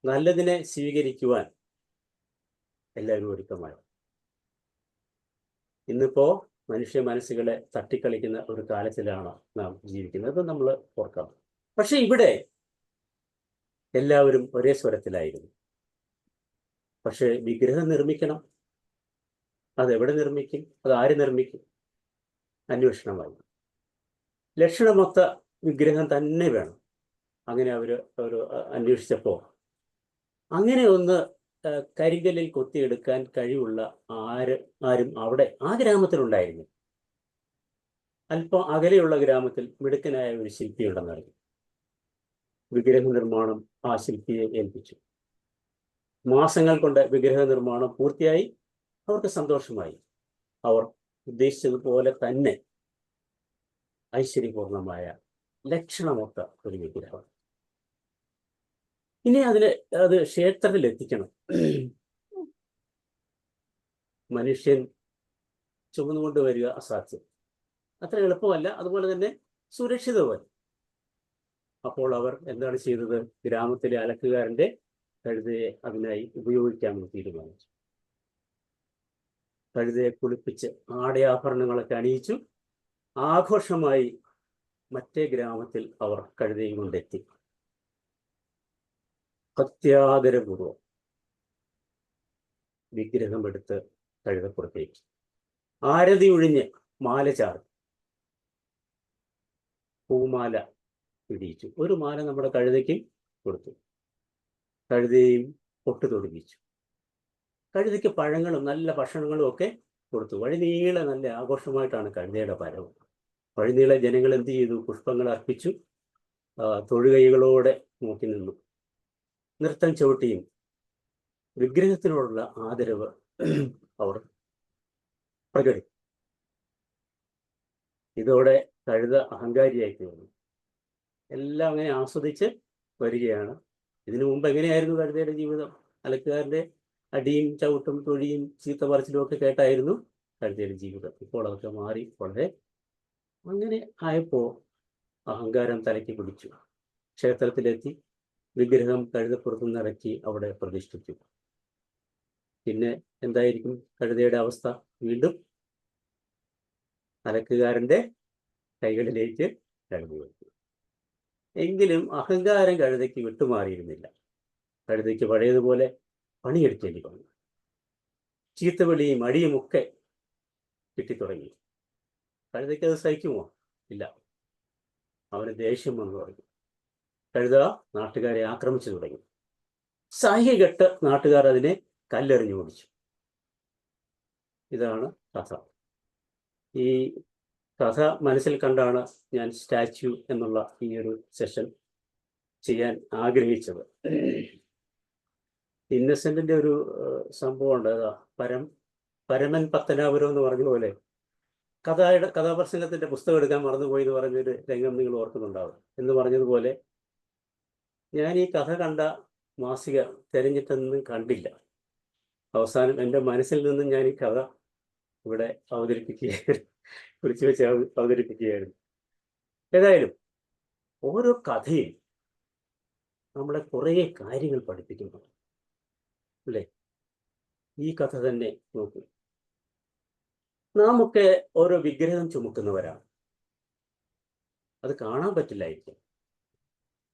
നല്ലതിനെ സ്വീകരിക്കുവാൻ എല്ലാവരും ഒരുക്കമായി. ഇന്നിപ്പോ മനുഷ്യ മനസ്സുകളെ തട്ടിക്കളിക്കുന്ന ഒരു കാലത്തിലാണ് നാം ജീവിക്കുന്നത്. നമ്മൾ ഓർക്കാം. പക്ഷെ ഇവിടെ എല്ലാവരും ഒരേ സ്വരത്തിലായിരുന്നു. പക്ഷെ വിഗ്രഹം നിർമ്മിക്കണം, അതെവിടെ നിർമ്മിക്കും, അത് ആര് നിർമ്മിക്കും, അന്വേഷണമായി. ലക്ഷണമൊത്ത വിഗ്രഹം തന്നെ വേണം. അങ്ങനെ അവർ അന്വേഷിച്ചപ്പോൾ അങ്ങനെ ഒന്ന് കരിങ്കല്ലിൽ കൊത്തിയെടുക്കാൻ കഴിവുള്ള ആരും അവിടെ ആ ഗ്രാമത്തിലുണ്ടായിരുന്നു. അല്പം അകലെയുള്ള ഗ്രാമത്തിൽ മിടുക്കനായ ഒരു ശില്പിയുണ്ടെന്നറിഞ്ഞു. വിഗ്രഹ നിർമ്മാണം ആ ശില്പിയെ ഏൽപ്പിച്ചു. മാസങ്ങൾ കൊണ്ട് വിഗ്രഹ നിർമ്മാണം പൂർത്തിയായി. അവർക്ക് സന്തോഷമായി. അവർ ഉദ്ദേശിച്ചതുപോലെ തന്നെ ഐശ്വര്യപൂർണമായ ലക്ഷണമൊത്ത ഒരു വിഗ്രഹം. ഇനി അത് ക്ഷേത്രത്തിൽ എത്തിക്കണം. മനുഷ്യൻ ചുമന്നുകൊണ്ട് വരിക അസാധ്യം, അത്ര എളുപ്പമല്ല, അതുപോലെ തന്നെ സുരക്ഷിതവുമല്ല. അപ്പോൾ അവർ എന്താണ് ചെയ്തത്? ഗ്രാമത്തിലെ അലക്കുകാരന്റെ കഴുതയെ അതിനായി ഉപയോഗിക്കാമെന്ന് തീരുമാനിച്ചു. കഴുതയെ കുളിപ്പിച്ച് ആടയാഭരണങ്ങളൊക്കെ അണിയിച്ചു. ആഘോഷമായി മറ്റേ ഗ്രാമത്തിൽ അവർ കഴുതയും കൊണ്ടെത്തി. അത്യാദരപൂർവം വിഗ്രഹമെടുത്ത് കഴുതപ്പുറത്തേക്ക് ആരതി ഒഴിഞ്ഞ് മാല ചാർത്തി, പൂമാല പിടിയിച്ചു. ഒരു മാല നമ്മുടെ കഴുതയ്ക്കും കൊടുത്തു. കഴുതയും പൊട്ട് തൊടുപ്പിച്ചു. കഴുതയ്ക്ക് പഴങ്ങളും നല്ല ഭക്ഷണങ്ങളും ഒക്കെ കൊടുത്തു. വഴിനീളെ നല്ല ആഘോഷമായിട്ടാണ് കഴുതയുടെ വരവ്. വഴിനീളെ ജനങ്ങൾ എന്ത് ചെയ്തു? പുഷ്പങ്ങൾ അർപ്പിച്ചു, തൊഴുകൈകളോടെ നോക്കി നിന്നു. നൃത്തം ചവിട്ടിയും വിഗ്രഹത്തിനോടുള്ള ആദരവ് അവർ പ്രകടിപ്പിച്ചു. ഇതോടെ കഴുത അഹങ്കാരിയായി തീർന്നു. എല്ലാം അങ്ങനെ ആസ്വദിച്ച് വരികയാണ്. ഇതിനു മുമ്പ് എങ്ങനെയായിരുന്നു കഴുതയുടെ ജീവിതം? അലക്കുകാരൻ്റെ അടിയും ചവിട്ടും തൊഴിയും ചീത്ത പറച്ചിലും ഒക്കെ കേട്ടായിരുന്നു കഴുതയുടെ ജീവിതം. ഇപ്പോൾ അതൊക്കെ മാറി വളരെ അങ്ങനെ ആയപ്പോൾ അഹങ്കാരം തലയ്ക്ക് പിടിച്ചു. ക്ഷേത്രത്തിലെത്തി വിഗ്രഹം കഴുതപ്പുറത്തുനിന്ന് ഇറക്കി അവിടെ പ്രതിഷ്ഠിച്ചു. പിന്നെ എന്തായിരിക്കും കഴുതയുടെ അവസ്ഥ? വീണ്ടും അലക്കുകാരൻ്റെ കൈകളിലേക്ക് കഴുത വെച്ചു. എങ്കിലും അഹങ്കാരം കഴുതയ്ക്ക് വിട്ടുമാറിയിരുന്നില്ല. കഴുതയ്ക്ക് പഴയതുപോലെ പണിയെടുക്കേണ്ടി വന്നു. ചീത്തവിളിയും അടിയുമൊക്കെ കിട്ടിത്തുടങ്ങി. കഴുതയ്ക്ക് അത് സഹിക്കുമോ? ഇല്ല. അവന് ദേഷ്യം വന്നു തുടങ്ങി. കഴുത നാട്ടുകാരെ ആക്രമിച്ചു തുടങ്ങി. സഹികെട്ട് നാട്ടുകാർ അതിനെ കല്ലെറിഞ്ഞു ഓടിച്ചു. ഇതാണ് കഥ. ഈ കഥ മനസ്സിൽ കണ്ടാണ് ഞാൻ സ്റ്റാച്യു എന്നുള്ള ഈ ഒരു സെഷൻ ചെയ്യാൻ ആഗ്രഹിച്ചത്. ഇന്നസെന്റിന്റെ ഒരു സംഭവം ഉണ്ട്. പരമൻ പത്തനാപുരം എന്ന് പറഞ്ഞ പോലെ കഥാപ്രസംഗത്തിന്റെ പുസ്തകം എടുക്കാൻ മറന്നുപോയി എന്ന് പറഞ്ഞൊരു രംഗം നിങ്ങൾ ഓർക്കുന്നുണ്ടാവും. എന്ന് പറഞ്ഞതുപോലെ ഞാൻ ഈ കഥ കണ്ട മാസിക തിരഞ്ഞിട്ടൊന്നും കണ്ടില്ല. അവസാനം എൻ്റെ മനസ്സിൽ നിന്നും ഞാൻ ഈ കഥ ഇവിടെ കുറിച്ച് വെച്ച് അവതരിപ്പിക്കുകയായിരുന്നു. ഏതായാലും ഓരോ കഥയും നമ്മളെ കുറേ കാര്യങ്ങൾ പഠിപ്പിക്കുന്നു, അല്ലേ? ഈ കഥ തന്നെ നോക്കൂ. നാമൊക്കെ ഓരോ വിഗ്രഹം ചുമക്കുന്നവരാണ്. അത് കാണാൻ പറ്റില്ലായിരിക്കും,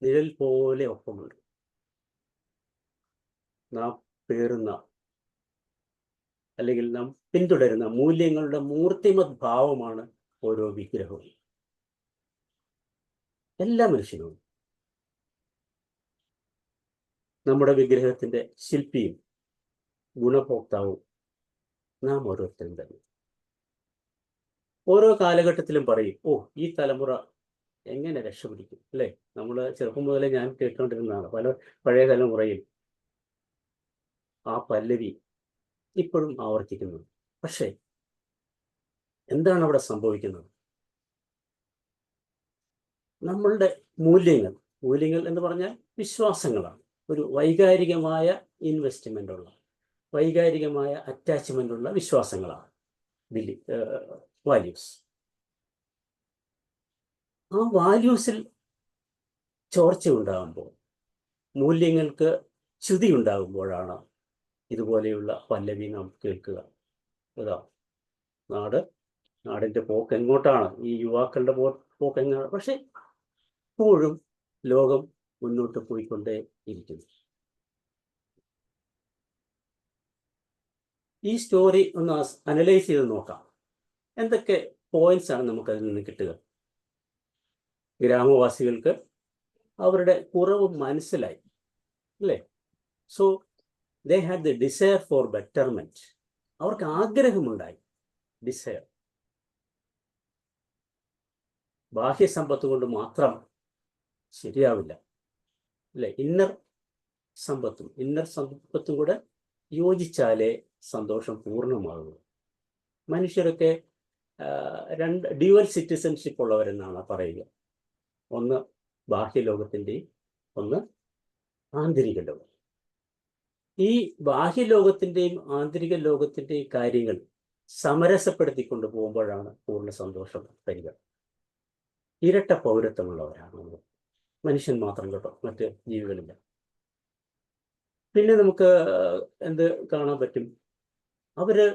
നിഴൽ പോലെ ഒപ്പമുണ്ട്. നാം പേറുന്ന അല്ലെങ്കിൽ നാം പിന്തുടരുന്ന മൂല്യങ്ങളുടെ മൂർത്തിമത് ഭാവമാണ് ഓരോ വിഗ്രഹവും. എല്ലാ മനുഷ്യനും നമ്മുടെ വിഗ്രഹത്തിന്റെ ശില്പിയും ഗുണഭോക്താവും നാം ഓരോരുത്തരും തന്നെ. ഓരോ കാലഘട്ടത്തിലും പറയും, ഓ ഈ തലമുറ എങ്ങനെ രക്ഷപിടിക്കും, അല്ലേ? നമ്മൾ ചെറുപ്പം മുതലേ ഞാൻ കേട്ടുകൊണ്ടിരുന്നതാണ്. പഴയ തലമുറയിൽ ആ പല്ലവി ഇപ്പോഴും ആവർത്തിക്കുന്നു. പക്ഷേ എന്താണ് അവിടെ സംഭവിക്കുന്നത്? നമ്മളുടെ മൂല്യങ്ങൾ എന്ന് പറഞ്ഞാൽ വിശ്വാസങ്ങളാണ്. ഒരു വൈകാരികമായ ഇൻവെസ്റ്റ്മെൻ്റ് ഉള്ള, വൈകാരികമായ അറ്റാച്ച്മെൻ്റ് ഉള്ള വിശ്വാസങ്ങളാണ് വാല്യൂസ്. ആ വാല്യൂസിൽ ചോർച്ച ഉണ്ടാകുമ്പോൾ, മൂല്യങ്ങൾക്ക് ച്യുതി ഉണ്ടാകുമ്പോഴാണ് ഇതുപോലെയുള്ള പല്ലവി നാം കേൾക്കുക. അതാ നാടിൻ്റെ പോക്ക് എങ്ങോട്ടാണ്, ഈ യുവാക്കളുടെ പോക്ക് എങ്ങോട്ടാണ്? പക്ഷെ ഇപ്പോഴും ലോകം മുന്നോട്ട് പോയിക്കൊണ്ടേ ഇരിക്കുന്നു. ഈ സ്റ്റോറി ഒന്ന് അനലൈസ് ചെയ്ത് നോക്കാം. എന്തൊക്കെ പോയിന്റ്സ് ആണ് നമുക്കതിൽ നിന്ന് കിട്ടുക? ഗ്രാമവാസികൾക്ക് അവരുടെ കുറവ് മനസ്സിലായി, അല്ലേ? So they had the desire for betterment. അവർക്ക് ആഗ്രഹമുണ്ടായി, ഡിസയർ. ബാഹ്യ സമ്പത്ത് കൊണ്ട് മാത്രം ശരിയാവില്ല, അല്ലെ? ഇന്നർ സമ്പത്തും കൂടെ യോജിച്ചാലേ സന്തോഷം പൂർണ്ണമാകുള്ളൂ. മനുഷ്യരൊക്കെ രണ്ട് ഡ്യുവൽ സിറ്റിസൺഷിപ്പ് ഉള്ളവരെന്നാണ് പറയുക. ഒന്ന് ബാഹ്യലോകത്തിൻ്റെയും ഒന്ന് ആന്തരിക ലോകം. ഈ ബാഹ്യലോകത്തിൻ്റെയും ആന്തരിക ലോകത്തിൻ്റെയും കാര്യങ്ങൾ സമരസപ്പെടുത്തിക്കൊണ്ട് പോകുമ്പോഴാണ് പൂർണ്ണ സന്തോഷം തരിക. ഇരട്ട പൗരത്വമുള്ളവരാണ് നമ്മൾ, മനുഷ്യൻ മാത്രം കേട്ടോ, മറ്റ് ജീവികളില്ല. പിന്നെ നമുക്ക് എന്ത് കാണാൻ പറ്റും? അവര്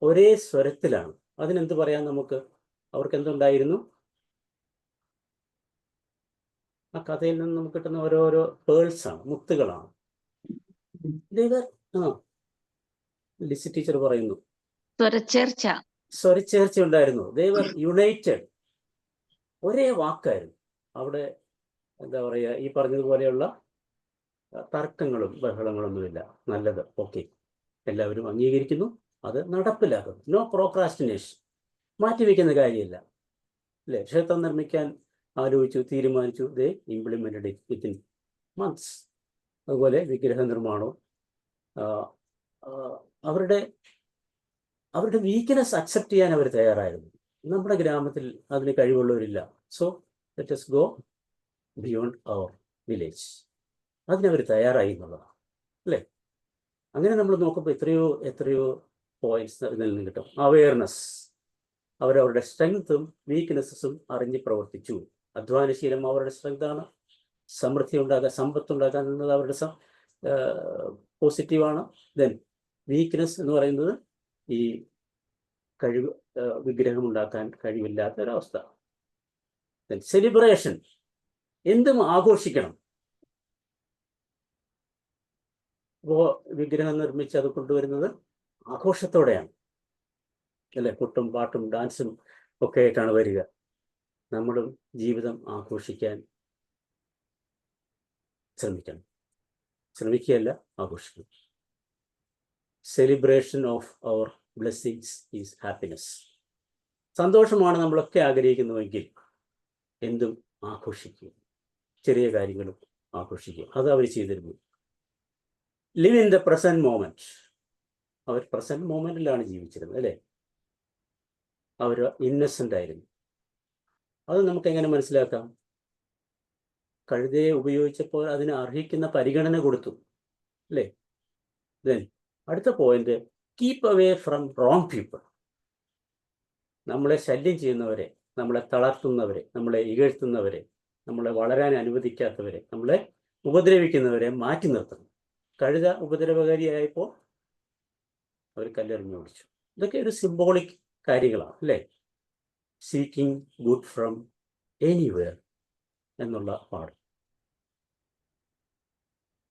ഒരേ സ്വരത്തിലാണ്. അതിനെന്ത് പറയാം നമുക്ക്? അവർക്ക് എന്തുണ്ടായിരുന്നു? ആ കഥയിൽ നിന്ന് നമുക്ക് കിട്ടുന്ന ഓരോരോ പേൾസാണ്, മുത്തുകളാണ്. ലിസി ടീച്ചർ പറയുന്നു സ്വരച്ചേർച്ച ഉണ്ടായിരുന്നു. ദേവർ യുണൈറ്റഡ്. ഒരേ വാക്കായിരുന്നു. അവിടെ എന്താ പറയുക, ഈ പറഞ്ഞതുപോലെയുള്ള തർക്കങ്ങളും ബഹളങ്ങളൊന്നുമില്ല. നല്ലത്, ഓക്കെ, എല്ലാവരും അംഗീകരിക്കുന്നു, അത് നടപ്പിലാക്കുന്നു. നോ പ്രോക്രാസ്റ്റിനേഷൻ, മാറ്റിവെക്കുന്ന കാര്യമില്ല, അല്ലേ? ക്ഷേത്രം നിർമ്മിക്കാൻ ആലോചിച്ചു, തീരുമാനിച്ചു, ദേ ഇംപ്ലിമെന്റഡ് ഇറ്റ് വിത്തിൻ മന്ത്സ്. അതുപോലെ വിഗ്രഹ നിർമ്മാണവും അവരുടെ വീക്ക്നെസ് അക്സെപ്റ്റ് ചെയ്യാൻ അവർ തയ്യാറായിരുന്നു. നമ്മുടെ ഗ്രാമത്തിൽ അതിന് കഴിവുള്ളവരില്ല. So let us go beyond our village. അതിനവർ തയ്യാറായി എന്നുള്ളതാണ്, അല്ലേ? അങ്ങനെ നമ്മൾ നോക്കുമ്പോൾ എത്രയോ പോയിന്റ്സ് ഇതിൽ നിന്ന് കിട്ടും. അവെയർനെസ്, അവരവരുടെ സ്ട്രെങ്ത്തും വീക്ക്നെസ്സും അറിഞ്ഞ് പ്രവർത്തിച്ചു. അധ്വാനശീലം അവരുടെ സ്ട്രെങ്താണ്. സമൃദ്ധി ഉണ്ടാക്കാൻ, സമ്പത്തുണ്ടാക്കാൻ എന്നത് അവരുടെ പോസിറ്റീവാണ്. ദെൻ വീക്ക്നെസ് എന്ന് പറയുന്നത് ഈ വിഗ്രഹം ഉണ്ടാക്കാൻ കഴിവില്ലാത്ത ഒരവസ്ഥ. ദെൻ സെലിബ്രേഷൻ, എന്തും ആഘോഷിക്കണം. അപ്പോൾ വിഗ്രഹം നിർമ്മിച്ച് അത് കൊണ്ടുവരുന്നത് ആഘോഷത്തോടെയാണ്, അല്ലെ? കൊട്ടും പാട്ടും ഡാൻസും ഒക്കെ ആയിട്ടാണ് വരിക. നമ്മളും ജീവിതം ആഘോഷിക്കാൻ ശ്രമിക്കുകയല്ല, ആഘോഷിക്കണം. Celebration of our blessings is happiness. സന്തോഷമാണ് നമ്മളൊക്കെ ആഗ്രഹിക്കുന്നുവെങ്കിൽ എന്തും ആഘോഷിക്കുക, ചെറിയ കാര്യങ്ങളും ആഘോഷിക്കുക. അത് അവർ ചെയ്തിരുന്നു. Live in the present moment. അവർ പ്രസന്റ് മോമെന്റിലാണ് ജീവിച്ചിരുന്നത്, അല്ലേ? അവർ ഇന്നസെന്റ് ആയിരുന്നു. അത് നമുക്ക് എങ്ങനെ മനസ്സിലാക്കാം? കഴുതയെ ഉപയോഗിച്ചപ്പോൾ അതിന് അർഹിക്കുന്ന പരിഗണന കൊടുത്തു, അല്ലേ? ദെൻ അടുത്ത point, keep away from wrong people. നമ്മളെ ശല്യം ചെയ്യുന്നവരെ, നമ്മളെ തളർത്തുന്നവരെ, നമ്മളെ ഇകഴ്ത്തുന്നവരെ, നമ്മളെ വളരാൻ അനുവദിക്കാത്തവരെ, നമ്മളെ ഉപദ്രവിക്കുന്നവരെ മാറ്റി നിർത്തണം. കഴുത ഉപദ്രവകാരിയായപ്പോൾ അവർ കല്ലെറിഞ്ഞ് ഓടിച്ചു. ഇതൊക്കെ ഒരു സിംബോളിക് കാര്യങ്ങളാണ്, അല്ലേ? സീക്കിംഗ് ഗുഡ് ഫ്രം എനിവെയർ എന്നുള്ള പാഠം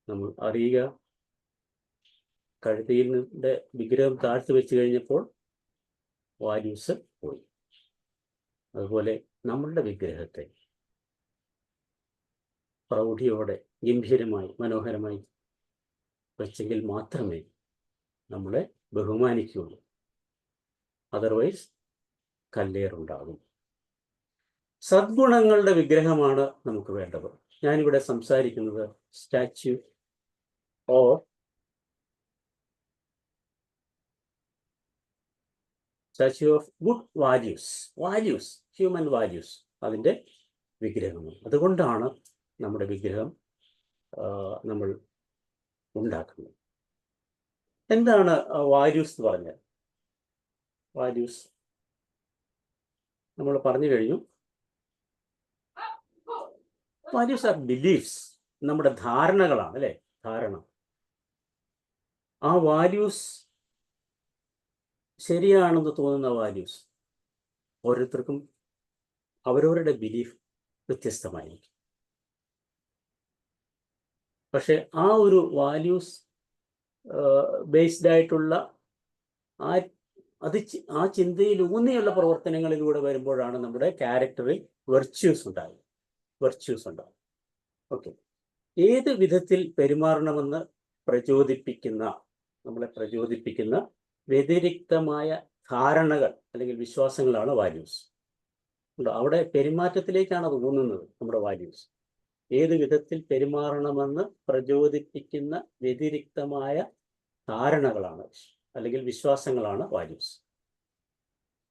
നമ്മൾ അറിയുക. കഴുതയിൽ നിന്റെ വിഗ്രഹം താഴ്ത്തി വെച്ച് കഴിഞ്ഞപ്പോൾ വാല്യൂസ് പോയി. അതുപോലെ നമ്മളുടെ വിഗ്രഹത്തെ പ്രൗഢിയോടെ, ഗംഭീരമായി, മനോഹരമായി വെച്ചെങ്കിൽ മാത്രമേ നമ്മളെ ബഹുമാനിക്കുകയുള്ളൂ. അതർവൈസ് കല്ലേറുണ്ടാകും. സദ്ഗുണങ്ങളുടെ വിഗ്രഹമാണ് നമുക്ക് വേണ്ടത്. ഞാനിവിടെ സംസാരിക്കുന്നത് statue of good values, human values, അതിൻ്റെ വിഗ്രഹമാണ്. അതുകൊണ്ടാണ് നമ്മുടെ വിഗ്രഹം നമ്മൾ ഉണ്ടാക്കുന്നത്. എന്താണ് വാല്യൂസ് എന്ന് പറഞ്ഞാൽ? വാല്യൂസ് നമ്മൾ പറഞ്ഞു കഴിഞ്ഞു. വാല്യൂസ് ആർ ബിലീഫ്സ്, നമ്മുടെ ധാരണകളാണ്, അല്ലേ? ധാരണ. ആ വാല്യൂസ് ശരിയാണെന്ന് തോന്നുന്ന വാല്യൂസ്, ഓരോരുത്തർക്കും അവരവരുടെ ബിലീഫ് വ്യത്യസ്തമായിരിക്കും. പക്ഷെ ആ ഒരു വാല്യൂസ് ബേസ്ഡ് ആയിട്ടുള്ള ആ ചിന്തയിൽ ഊന്നിയുള്ള പ്രവർത്തനങ്ങളിലൂടെ വരുമ്പോഴാണ് നമ്മുടെ ക്യാരക്ടറിൽ വെർച്യൂസ് ഉണ്ടാകും. ഓക്കെ, ഏത് വിധത്തിൽ പെരുമാറണമെന്ന് നമ്മളെ പ്രചോദിപ്പിക്കുന്ന വ്യതിരിക്തമായ ധാരണകൾ അല്ലെങ്കിൽ വിശ്വാസങ്ങളാണ് വാല്യൂസ്. അവിടെ പെരുമാറ്റത്തിലേക്കാണ് അത് ഊന്നുന്നത്. നമ്മുടെ വാല്യൂസ് ഏത് വിധത്തിൽ പെരുമാറണമെന്ന് പ്രചോദിപ്പിക്കുന്ന വ്യതിരിക്തമായ ധാരണകളാണ് അല്ലെങ്കിൽ വിശ്വാസങ്ങളാണ് വാല്യൂസ്.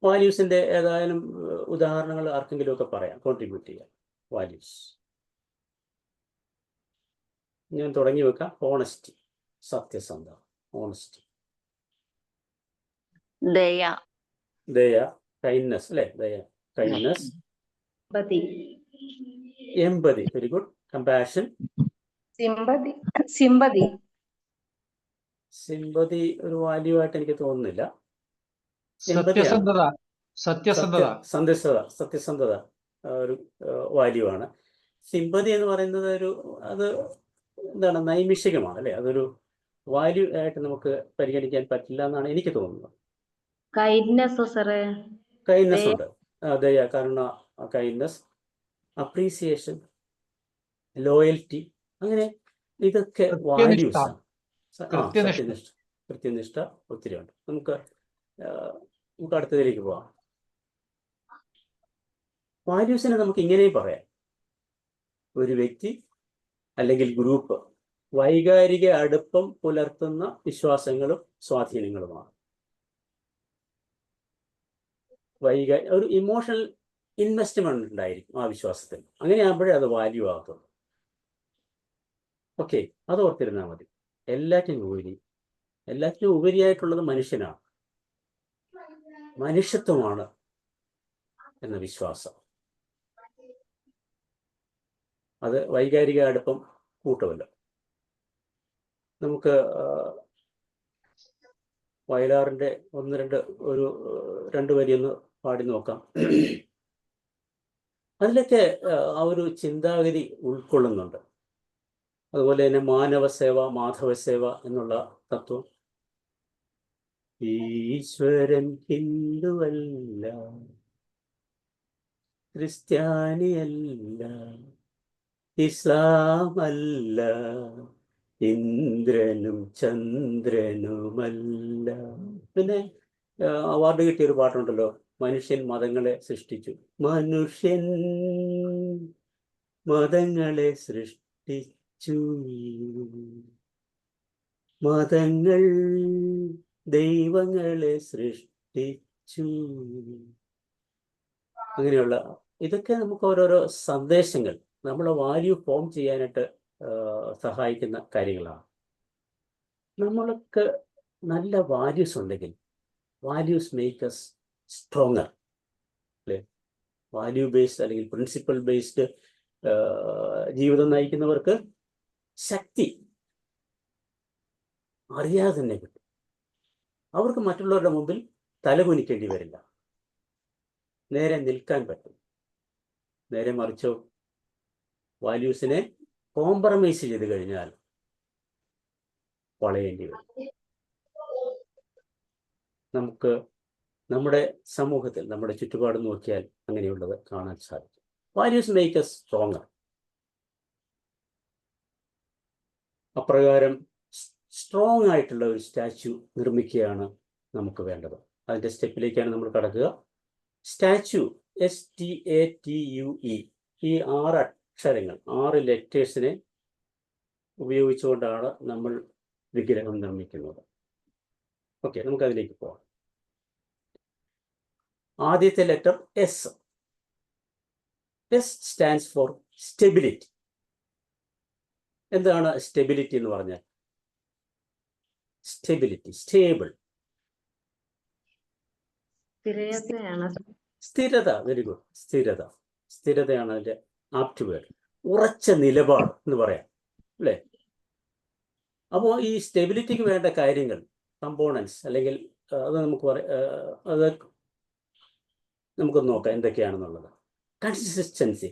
വാല്യൂസിന്റെ ഏതായാലും ഉദാഹരണങ്ങൾ ആർക്കെങ്കിലും ഒക്കെ പറയാം, കോൺട്രിബ്യൂട്ട് ചെയ്യാം. വാല്യൂസ് ഞാൻ തുടങ്ങി വെക്കാം. ഓണസ്റ്റി, സത്യസന്ധത. ഓണസ്റ്റി, ദയ, കൈൻഡ്നസ് അല്ലെ, കൈൻഡ്നസ്, എമ്പതി, വെരി ഗുഡ്, കമ്പാഷൻ, സിമ്പതി ഒരു വാല്യൂ ആയിട്ട് എനിക്ക് തോന്നുന്നില്ല. സത്യസന്ധത ഒരു വാല്യൂ ആണ്. സിമ്പതി എന്ന് പറയുന്നത് അത് എന്താണ്, നൈമിഷികമാണ് അല്ലെ, അതൊരു വാല്യൂ ആയിട്ട് നമുക്ക് പരിഗണിക്കാൻ പറ്റില്ല എന്നാണ് എനിക്ക് തോന്നുന്നത്. കൈൻഡ്നസ് ഉണ്ട്, ദയ, കരുണ, കൈൻഡ്നസ്, അപ്രീസിയേഷൻ, ലോയൽറ്റി, അങ്ങനെ ഇതൊക്കെ വാല്യൂസ് ആണ്. കൃത്യനിഷ്ഠ ഒത്തിരി ഉണ്ട്. നമുക്ക് അടുത്തതിലേക്ക് പോവാം. വാല്യൂസിനെ നമുക്ക് ഇങ്ങനെയും പറയാം, ഒരു വ്യക്തി അല്ലെങ്കിൽ ഗ്രൂപ്പ് വൈകാരിക അടുപ്പം പുലർത്തുന്ന വിശ്വാസങ്ങളും സ്വാധീനങ്ങളുമാണ്. ഒരു ഇമോഷണൽ ഇൻവെസ്റ്റ്മെന്റ് ഉണ്ടായിരിക്കും ആ വിശ്വാസത്തിൽ. അങ്ങനെയാകുമ്പോഴേ അത് വാല്യൂ ആകും. ഓക്കെ, അത് ഓർത്തിരുന്നാൽ മതി. എല്ലാറ്റിനും ഉപരിയായിട്ടുള്ളത് മനുഷ്യനാണ്, മനുഷ്യത്വമാണ് എന്ന വിശ്വാസം. അത് വൈകാരിക അടുപ്പം കൂട്ടുമല്ലോ. നമുക്ക് വയലാറിന്റെ രണ്ട് വരിയൊന്ന് പാടി നോക്കാം. അതിലൊക്കെ ആ ഒരു ചിന്താഗതി ഉൾക്കൊള്ളുന്നുണ്ട്. അതുപോലെ തന്നെ മാനവസേവ, മാധവസേവ എന്നുള്ള തത്വം. ഈശ്വരൻ ഹിന്ദുവല്ല, ക്രിസ്ത്യാനിയല്ല, ഇസ്ലാമല്ല, ഇന്ദ്രനും ചന്ദ്രനുമല്ല. പിന്നെ അവാർഡ് കിട്ടിയൊരു പാട്ടുണ്ടല്ലോ, മനുഷ്യൻ മതങ്ങളെ സൃഷ്ടിച്ചു. മനുഷ്യൻ മതങ്ങളെ സൃഷ്ടിച്ചു, മതങ്ങൾ ദൈവങ്ങളെ സൃഷ്ടിച്ചു. അങ്ങനെയുള്ള ഇതൊക്കെ നമുക്ക് ഓരോരോ സന്ദേശങ്ങൾ നമ്മളെ വാല്യൂ ഫോം ചെയ്യാനായിട്ട് സഹായിക്കുന്ന കാര്യങ്ങളാണ്. നമ്മൾക്ക് നല്ല വാല്യൂസ് ഉണ്ടെങ്കിൽ വാല്യൂസ് മേക്ക് us സ്ട്രോങ്ങർ അല്ലേ. വാല്യൂ ബേസ്ഡ് അല്ലെങ്കിൽ പ്രിൻസിപ്പൽ ബേസ്ഡ് ജീവിതം നയിക്കുന്നവർക്ക് ശക്തി അറിയാതെ തന്നെ കിട്ടും. അവർക്ക് മറ്റുള്ളവരുടെ മുമ്പിൽ തലകുനിക്കേണ്ടി വരില്ല, നേരെ നിൽക്കാൻ പറ്റും. നേരെ മറിച്ചോ, വാല്യൂസിനെ കോംപ്രമൈസ് ചെയ്ത് കഴിഞ്ഞാൽ വളയേണ്ടി വരും. നമുക്ക് നമ്മുടെ സമൂഹത്തിൽ നമ്മുടെ ചുറ്റുപാട് നോക്കിയാൽ അങ്ങനെയുള്ളത് കാണാൻ സാധിക്കും. Values make us stronger. അപ്രകാരം സ്ട്രോങ് ആയിട്ടുള്ള ഒരു സ്റ്റാച്യു നിർമ്മിക്കുകയാണ് നമുക്ക് വേണ്ടത്. അതിൻ്റെ സ്റ്റെപ്പിലേക്കാണ് നമ്മൾ കടക്കുക. സ്റ്റാച്യു, STATUE, ഈ 6 അക്ഷരങ്ങൾ, 6 ലെറ്റേഴ്സിനെ ഉപയോഗിച്ചുകൊണ്ടാണ് നമ്മൾ വിഗ്രഹം നിർമ്മിക്കുന്നത്. ഓക്കെ, നമുക്കതിലേക്ക് പോവാം. ആദ്യത്തെ letter S. S stands for stability. എന്താണ് സ്റ്റെബിലിറ്റി എന്ന് പറഞ്ഞാൽ? സ്റ്റെബിലിറ്റി, സ്റ്റേബിൾ, സ്ഥിരത. വെരി ഗുഡ്, സ്ഥിരതയാണ് അതിൻ്റെ ആപ്റ്റ് വേർഡ്. ഉറച്ച നിലപാട് എന്ന് പറയാം അല്ലേ. അപ്പോൾ ഈ സ്റ്റെബിലിറ്റിക്ക് വേണ്ട കാര്യങ്ങൾ, കമ്പോണൻസ്, അല്ലെങ്കിൽ അത് നമുക്കൊന്ന് നോക്കാം എന്തൊക്കെയാണെന്നുള്ളത്. കൺസിസ്റ്റൻസി.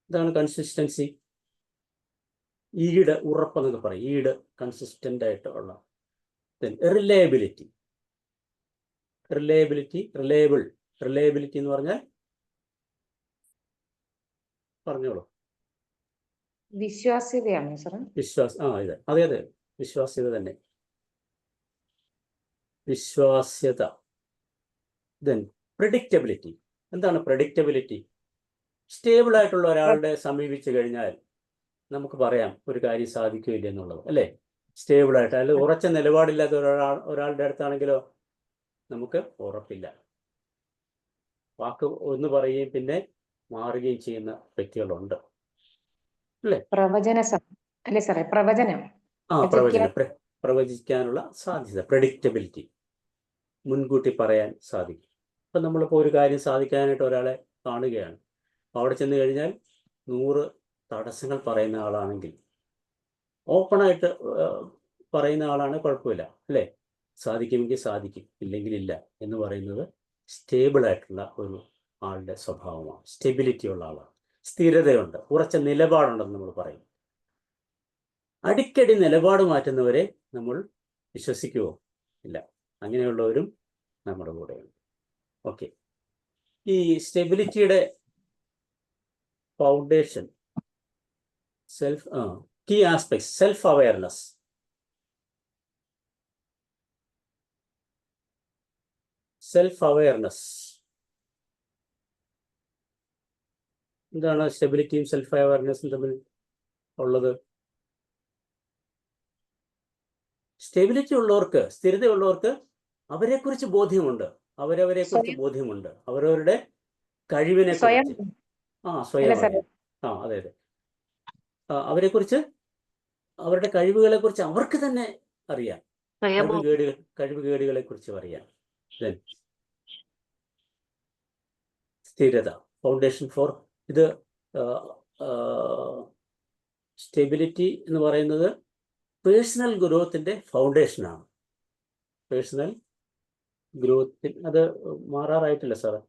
എന്താണ് കൺസിസ്റ്റൻസി? ഈട്, ഉറപ്പെന്നൊക്കെ പറയും. ഈട്, കൺസിസ്റ്റന്റ് ആയിട്ടുള്ള. റിലയബിലിറ്റി, റിലയബിലിറ്റി എന്ന് പറഞ്ഞാൽ പറഞ്ഞോളൂ. വിശ്വാസ്യതയാണ് സാർ. അതെ, വിശ്വാസ്യത തന്നെ. വിശ്വാസ്യത. Then predictability. എന്താണ് പ്രെഡിക്റ്റബിലിറ്റി? സ്റ്റേബിൾ ആയിട്ടുള്ള ഒരാളുടെ സമീപിച്ചു കഴിഞ്ഞാൽ നമുക്ക് പറയാം ഒരു കാര്യം സാധിക്കുകയില്ല എന്നുള്ളത്, അല്ലേ? സ്റ്റേബിൾ ആയിട്ട്, അല്ലെങ്കിൽ ഉറച്ച നിലപാടില്ലാത്ത ഒരാളുടെ അടുത്താണെങ്കിലോ നമുക്ക് ഉറപ്പില്ല. വാക്ക് ഒന്ന് പറയുകയും പിന്നെ മാറുകയും ചെയ്യുന്ന വ്യക്തികളുണ്ട്, അല്ലേ? അല്ലേ സാറേ, പ്രവചനം. പ്രവചിക്കാനുള്ള സാധ്യത, പ്രെഡിക്റ്റബിലിറ്റി, മുൻകൂട്ടി പറയാൻ സാധിക്കും. ഇപ്പം നമ്മളിപ്പോൾ ഒരു കാര്യം സാധിക്കാനായിട്ട് ഒരാളെ കാണുകയാണ്, അവിടെ ചെന്ന് കഴിഞ്ഞാൽ 100 തടസ്സങ്ങൾ പറയുന്ന ആളാണെങ്കിൽ, ഓപ്പണായിട്ട് പറയുന്ന ആളാണ്, കുഴപ്പമില്ല, അല്ലേ? സാധിക്കുമെങ്കിൽ സാധിക്കും, ഇല്ലെങ്കിൽ ഇല്ല എന്ന് പറയുന്നത് സ്റ്റേബിൾ ആയിട്ടുള്ള ഒരു ആളുടെ സ്വഭാവമാണ്. സ്റ്റെബിലിറ്റി ഉള്ള ആളാണ്, സ്ഥിരതയുണ്ട്, ഉറച്ച നിലപാടുണ്ടെന്ന് നമ്മൾ പറയും. അടിക്കടി നിലപാട് മാറ്റുന്നവരെ നമ്മൾ വിശ്വസിക്കുമോ? ഇല്ല. അങ്ങനെയുള്ളവരും നമ്മുടെ കൂടെയുണ്ട്. ഓക്കെ, ഈ സ്റ്റെബിലിറ്റിയുടെ ഫൗണ്ടേഷൻ, key aspects, self-awareness. എന്താണ് സ്റ്റെബിലിറ്റിയും സെൽഫ് അവയർനെസ്സും തമ്മിൽ ഉള്ളത്? സ്റ്റെബിലിറ്റി ഉള്ളവർക്ക്, സ്ഥിരതയുള്ളവർക്ക് അവരെക്കുറിച്ച് ബോധ്യമുണ്ട്, അവരവരെക്കുറിച്ച് ബോധ്യമുണ്ട്, അവരവരുടെ കഴിവിനെ കുറിച്ച്. സ്വയം. അതെ. അവരെക്കുറിച്ച്, അവരുടെ കഴിവുകളെ കുറിച്ച് അവർക്ക് തന്നെ അറിയാം, കഴിവുകേടുകളെ കുറിച്ചും അറിയാം. സ്ഥിരത, ഫൗണ്ടേഷൻ ഫോർ ഇത്. സ്റ്റെബിലിറ്റി എന്ന് പറയുന്നത് പേഴ്സണൽ ഗ്രോത്തിൻ്റെ ഫൗണ്ടേഷനാണ്. പേഴ്സണൽ ഗ്രോത്തിൽ അത് മാറാറായിട്ടില്ല സാറേ.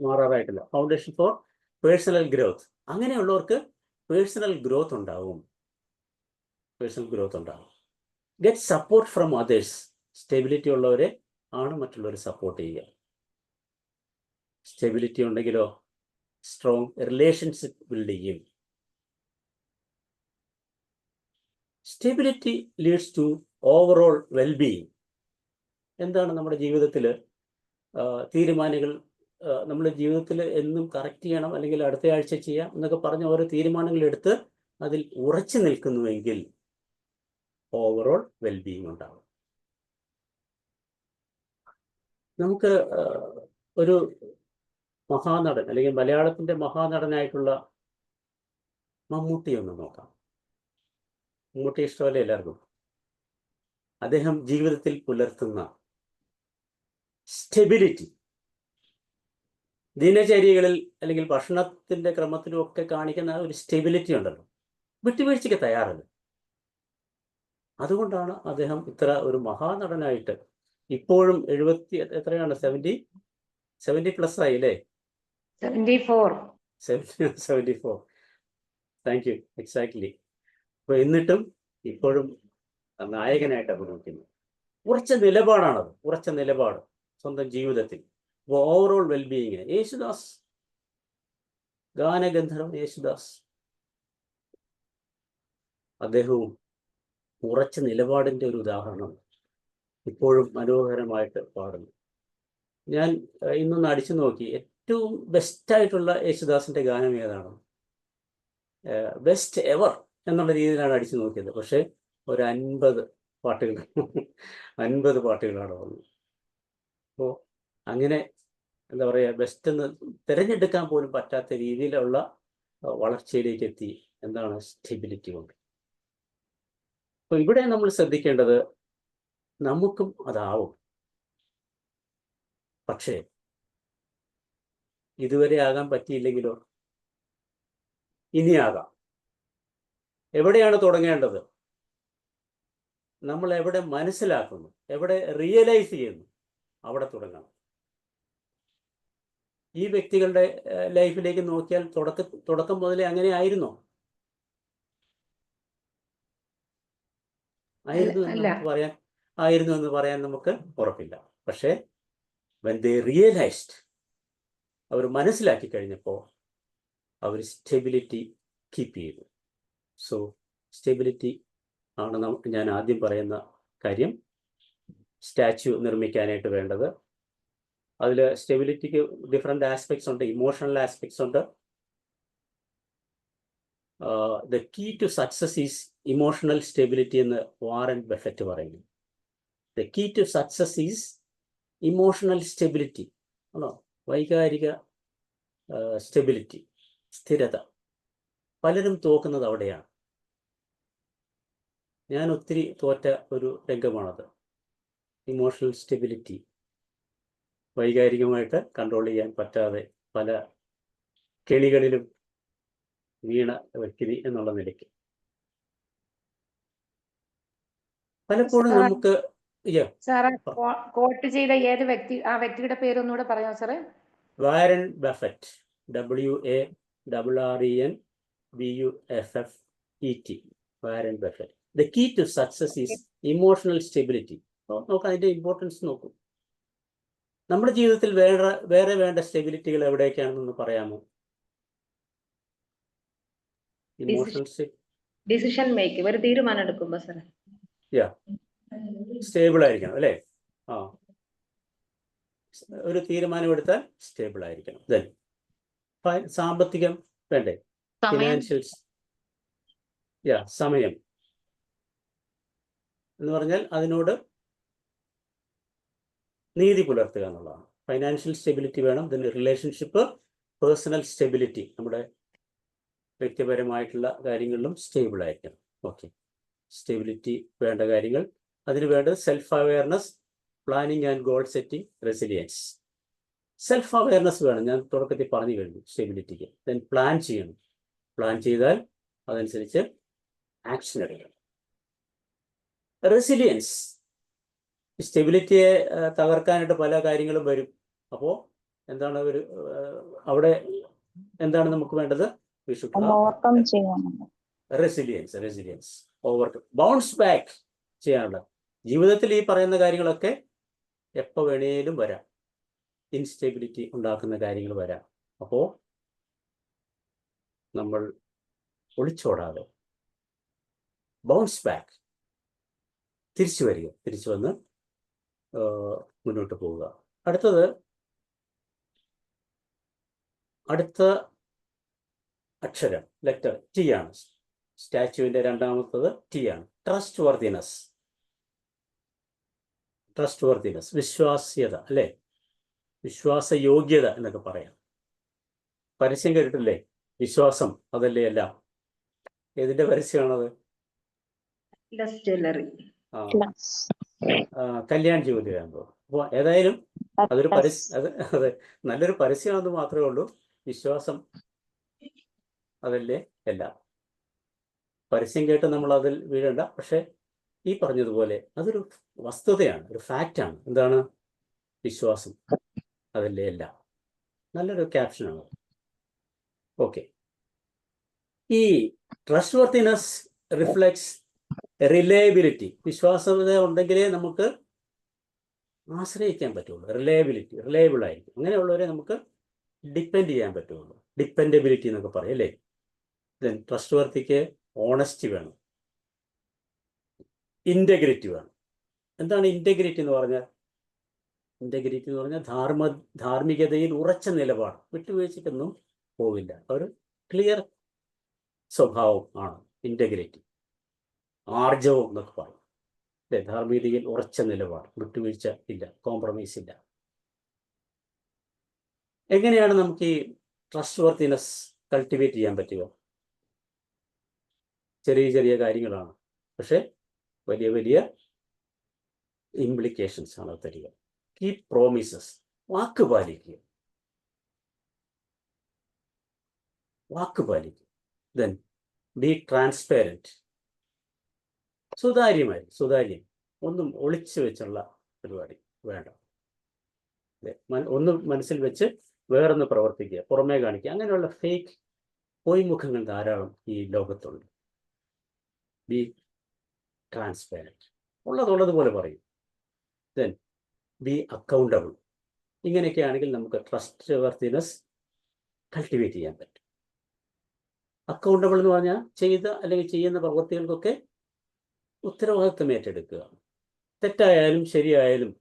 മാറാറായിട്ടില്ല. Foundation for personal growth. അങ്ങനെയുള്ളവർക്ക് പേഴ്സണൽ ഗ്രോത്ത് ഉണ്ടാവും. Get support from others. Stability ഉള്ളവരെ ആണ് മറ്റുള്ളവർ സപ്പോർട്ട് ചെയ്യുക. സ്റ്റെബിലിറ്റി ഉണ്ടെങ്കിലോ സ്ട്രോങ് റിലേഷൻഷിപ്പ് ബിൽഡ് ചെയ്യും. Stability leads to overall wellbeing. എന്താണ് നമ്മുടെ ജീവിതത്തിൽ തീരുമാനങ്ങൾ, നമ്മുടെ ജീവിതത്തിൽ എന്നും കറക്റ്റ് ചെയ്യണം, അല്ലെങ്കിൽ അടുത്ത ആഴ്ച ചെയ്യാം എന്നൊക്കെ പറഞ്ഞ് ഓരോ തീരുമാനങ്ങൾ എടുത്ത് അതിൽ ഉറച്ചു നിൽക്കുന്നുവെങ്കിൽ ഓവറോൾ വെൽബീയിങ് ഉണ്ടാകും. നമുക്ക് ഒരു മഹാനടൻ, അല്ലെങ്കിൽ മലയാളത്തിൻ്റെ മഹാനടനായിട്ടുള്ള മമ്മൂട്ടി ഒന്ന് നോക്കാം. മമ്മൂട്ടി ഇഷ്ടമല്ലേ എല്ലാവർക്കും? അദ്ദേഹം ജീവിതത്തിൽ പുലർത്തുന്ന സ്റ്റെബിലിറ്റി, ദിനചര്യകളിൽ അല്ലെങ്കിൽ ഭക്ഷണത്തിൻ്റെ ക്രമത്തിലും ഒക്കെ കാണിക്കുന്ന ഒരു സ്റ്റെബിലിറ്റി ഉണ്ടല്ലോ, വിട്ടുവീഴ്ചയ്ക്ക് തയ്യാറല്ല. അതുകൊണ്ടാണ് അദ്ദേഹം ഇത്ര ഒരു മഹാനടനായിട്ട് ഇപ്പോഴും 70+ ആയില്ലേ? 74. Thank you. എക്സാക്ട്ലി. അപ്പോൾ എന്നിട്ടും ഇപ്പോഴും നായകനായിട്ട് അഭിനയിക്കുന്നു. ഉറച്ച നിലപാടാണത്, ഉറച്ച നിലപാട് സ്വന്തം ജീവിതത്തിൽ. അപ്പോൾ ഓവറോൾ വെൽബീയിങ്ങിന് യേശുദാസ്, ഗാനഗന്ധർവൻ യേശുദാസ്, അദ്ദേഹവും ഉറച്ച നിലപാടിൻ്റെ ഒരു ഉദാഹരണം, ഇപ്പോഴും മനോഹരമായിട്ട് പാടുന്നു. ഞാൻ ഇന്നൊന്ന് അടിച്ചു നോക്കി, ഏറ്റവും ബെസ്റ്റായിട്ടുള്ള യേശുദാസിൻ്റെ ഗാനം ഏതാണ്, ബെസ്റ്റ് എവർ എന്നുള്ള രീതിയിലാണ് അടിച്ചു നോക്കിയത്. പക്ഷേ ഒരു 50 പാട്ടുകളാണ് വന്നത്. അപ്പോൾ അങ്ങനെ എന്താ പറയുക, ബെസ്റ്റെന്ന് തിരഞ്ഞെടുക്കാൻ പോലും പറ്റാത്ത രീതിയിലുള്ള വളർച്ചയിലേക്ക് എത്തി. എന്താണ്? സ്റ്റെബിലിറ്റി കൊണ്ട്. അപ്പോൾ ഇവിടെ നമ്മൾ ശ്രദ്ധിക്കേണ്ടത്, നമുക്കും അതാവും. പക്ഷേ ഇതുവരെ ആകാൻ പറ്റിയില്ലെങ്കിലോ? ഇനിയാകാം. എവിടെയാണ് തുടങ്ങേണ്ടത്? നമ്മൾ എവിടെ മനസ്സിലാക്കുന്നു, എവിടെ റിയലൈസ് ചെയ്യുന്നു, അവിടെ തുടങ്ങണം. ഈ വ്യക്തികളുടെ ലൈഫിലേക്ക് നോക്കിയാൽ തുടക്കം മുതലേ അങ്ങനെ ആയിരുന്നോ? ആയിരുന്നു എന്ന് അല്ല. നമുക്ക് പറയാൻ ആയിരുന്നു എന്ന് പറയാൻ നമുക്ക് ഉറപ്പില്ല. പക്ഷേ when they realized, അവർ മനസ്സിലാക്കി കഴിഞ്ഞപ്പോൾ അവർ സ്റ്റെബിലിറ്റി കീപ്പ് ചെയ്തു. സോ സ്റ്റെബിലിറ്റി ആണ് ഞാൻ ആദ്യം പറയുന്ന കാര്യം. സ്റ്റാച്യു നിർമ്മിക്കാനായിട്ട് വേണ്ടത്, അതിൽ സ്റ്റെബിലിറ്റിക്ക് ഡിഫറെൻ്റ് ആസ്പെക്ട്സ് ഉണ്ട്. ഇമോഷണൽ ആസ്പെക്ട്സ് ഉണ്ട്. The key to success is emotional stability എന്ന് വാറൻ ബഫറ്റ് പറയുന്നു. The key to success is emotional stability ആണോ, വൈകാരിക സ്റ്റെബിലിറ്റി, സ്ഥിരത. പലരും തോക്കുന്നത് അവിടെയാണ്. ഞാൻ ഒത്തിരി തോറ്റ ഒരു രംഗമാണത്. ഇമോഷണൽ സ്റ്റെബിലിറ്റി, വൈകാരികമായിട്ട് കൺട്രോൾ ചെയ്യാൻ പറ്റാതെ പല കെണികളിലും വീണ വ്യക്തി എന്നുള്ള നിലയ്ക്ക് പലപ്പോഴും നമുക്ക് സാറേ കോട്ട് ചെയ്ത ഏത് വ്യക്തി, ആ വ്യക്തിയുടെ പേര് ഒന്നുകൂടെ പറയാമോ സാറേ? Warren Buffett, WAREN BUFFET, Warren Buffett. The key to success is emotional stability. നോക്കാം അതിന്റെ ഇമ്പോർട്ടൻസ് നോക്കൂ. നമ്മുടെ ജീവിതത്തിൽ വേറെ വേണ്ട സ്റ്റെബിലിറ്റികൾ എവിടേക്കാണെന്നൊന്ന് പറയാമോ? ഇമോഷണൽ ഡിസിഷൻ മേക്കിംഗ്, ഒരു തീരുമാനം എടുക്കുമ്പോ സാറേ സ്റ്റേബിൾ ആയിരിക്കണം അല്ലേ? ഒരു തീരുമാനം എടുത്താൽ സ്റ്റേബിൾ ആയിരിക്കണം. ദെൻ സാമ്പത്തികം വേണ്ടേ? ഫിനാൻഷ്യൽസ്, സമയം എന്ന് പറഞ്ഞാൽ അതിനോട് നീതി പുലർത്തുക എന്നുള്ളതാണ്. ഫൈനാൻഷ്യൽ സ്റ്റെബിലിറ്റി വേണം. ദെൻ റിലേഷൻഷിപ്പ്, പേഴ്സണൽ സ്റ്റെബിലിറ്റി, നമ്മുടെ വ്യക്തിപരമായിട്ടുള്ള കാര്യങ്ങളിലും സ്റ്റേബിൾ ആയിരിക്കണം. ഓക്കെ, സ്റ്റെബിലിറ്റി വേണ്ട കാര്യങ്ങൾ. അതിന് വേണ്ടത് self awareness, planning and goal setting, resilience. Self awareness വേണം, ഞാൻ തുടക്കത്തിൽ പറഞ്ഞു കഴിഞ്ഞു സ്റ്റെബിലിറ്റിക്ക്. ദെൻ പ്ലാൻ ചെയ്യണം. പ്ലാൻ ചെയ്താൽ അതനുസരിച്ച് ആക്ഷൻ എടുക്കണം. റെസിലിയൻസ്, സ്റ്റെബിലിറ്റിയെ തകർക്കാനായിട്ട് പല കാര്യങ്ങളും വരും. അപ്പോൾ എന്താണ് അവിടെ എന്താണ് നമുക്ക് വേണ്ടത്? റെസിലിയൻസ് ഓവർകം, ബൗൺസ് ബാക്ക് ചെയ്യാനുള്ള. ജീവിതത്തിൽ ഈ പറയുന്ന കാര്യങ്ങളൊക്കെ എപ്പോൾ വേണേലും വരാം. ഇൻസ്റ്റെബിലിറ്റി ഉണ്ടാക്കുന്ന കാര്യങ്ങൾ വരാം. അപ്പോൾ നമ്മൾ ഒളിച്ചോടാതെ ബൗൺസ് ബാക്ക്, തിരിച്ചു വരിക, തിരിച്ചു വന്ന് മുന്നോട്ട് പോവുക. അടുത്ത അക്ഷരം ലെറ്റർ ടി ആണ്. സ്റ്റാച്യുവിൻ്റെ രണ്ടാമത്തത് ടി ആണ്. ട്രസ്റ്റ് വർത്തിനെസ്, വിശ്വാസ്യത അല്ലേ? വിശ്വാസയോഗ്യത എന്നൊക്കെ പറയാം. പരസ്യം കേട്ടിട്ടില്ലേ? വിശ്വാസം അതല്ലേ എല്ലാം. ഏതിന്റെ പരസ്യമാണത്? കല്യാൺ ജ്യോതിരാകുമ്പോ. അപ്പോൾ ഏതായാലും അതൊരു അതെ, നല്ലൊരു പരസ്യമാണെന്ന് മാത്രമേ ഉള്ളൂ. വിശ്വാസം അതല്ലേ എല്ലാം. പരസ്യം കേട്ട് നമ്മൾ അതിൽ വീഴണ്ട. പക്ഷെ ഈ പറഞ്ഞതുപോലെ അതൊരു വസ്തുതയാണ്, ഒരു ഫാക്റ്റാണ്. എന്താണ്? വിശ്വാസം അതല്ലേ എല്ലാം. നല്ലൊരു ക്യാപ്ഷനാണ്. ഓക്കെ, ഈ ട്രസ്റ്റ് വർത്തിനെസ് റിഫ്ലെക്ട്സ് റിലയബിലിറ്റി. വിശ്വാസ്യത ഉണ്ടെങ്കിലേ നമുക്ക് ആശ്രയിക്കാൻ പറ്റുള്ളൂ. റിലയബിൾ ആയിരിക്കും. അങ്ങനെയുള്ളവരെ നമുക്ക് ഡിപ്പെൻഡ് ചെയ്യാൻ പറ്റുള്ളൂ. ഡിപ്പെൻഡബിലിറ്റി എന്നൊക്കെ പറയും അല്ലേ? ദെൻ ട്രസ്റ്റ് വർത്തിക്ക് ഓണസ്റ്റി വേണം, ഇൻറ്റഗ്രിറ്റി വേണം. എന്താണ് ഇൻറ്റഗ്രിറ്റി എന്ന് പറഞ്ഞാൽ? ഇൻറ്റഗ്രിറ്റി എന്ന് പറഞ്ഞാൽ ധാർമ്മികതയിൽ ഉറച്ച നിലപാട്, വിട്ടുവീഴ്ചയ്ക്കൊന്നും പോവില്ല. ഒരു ക്ലിയർ സ്വഭാവം ആണ് ഇൻറ്റഗ്രിറ്റി. ആർജവം എന്നൊക്കെ പറയും അല്ലേ? ധാർമ്മികതയിൽ ഉറച്ച നിലപാട്, വിട്ടുവീഴ്ച ഇല്ല, കോംപ്രമൈസ് ഇല്ല. എങ്ങനെയാണ് നമുക്ക് ഈ ട്രസ്റ്റ് വർത്തിനെസ് കൾട്ടിവേറ്റ് ചെയ്യാൻ പറ്റുക? ചെറിയ ചെറിയ കാര്യങ്ങളാണ്, പക്ഷെ വലിയ വലിയ ഇംപ്ലിക്കേഷൻസ് ആണ് തരിക. കീപ് പ്രോമിസസ്, വാക്ക് പാലിക്കുക. ദെൻ ബി ട്രാൻസ്പെറൻറ്റ്, സുതാര്യം, ഒന്നും ഒളിച്ചു വെച്ചുള്ള പരിപാടി വേണ്ട. ഒന്നും മനസ്സിൽ വെച്ച് വേറൊന്ന് പ്രവർത്തിക്കുക, പുറമേ കാണിക്കുക, അങ്ങനെയുള്ള ഫേക്ക് പൊയ്മുഖങ്ങൾ ധാരാളം ഈ ലോകത്തുണ്ട്. ബി ട്രാൻസ്പാരൻറ്റ്, ഉള്ളതുപോലെ പറയും. Then B accountable. ഇങ്ങനെയൊക്കെ ആണെങ്കിൽ നമുക്ക് ട്രസ്റ്റ് വർത്തിനെസ് കൾട്ടിവേറ്റ് ചെയ്യാൻ പറ്റും. അക്കൗണ്ടബിൾ എന്ന് പറഞ്ഞാൽ ചെയ്ത അല്ലെങ്കിൽ ചെയ്യുന്ന പ്രവൃത്തികൾക്കൊക്കെ ഉത്തരവാദിത്വം ഏറ്റെടുക്കുക. തെറ്റായാലും ശരിയായാലും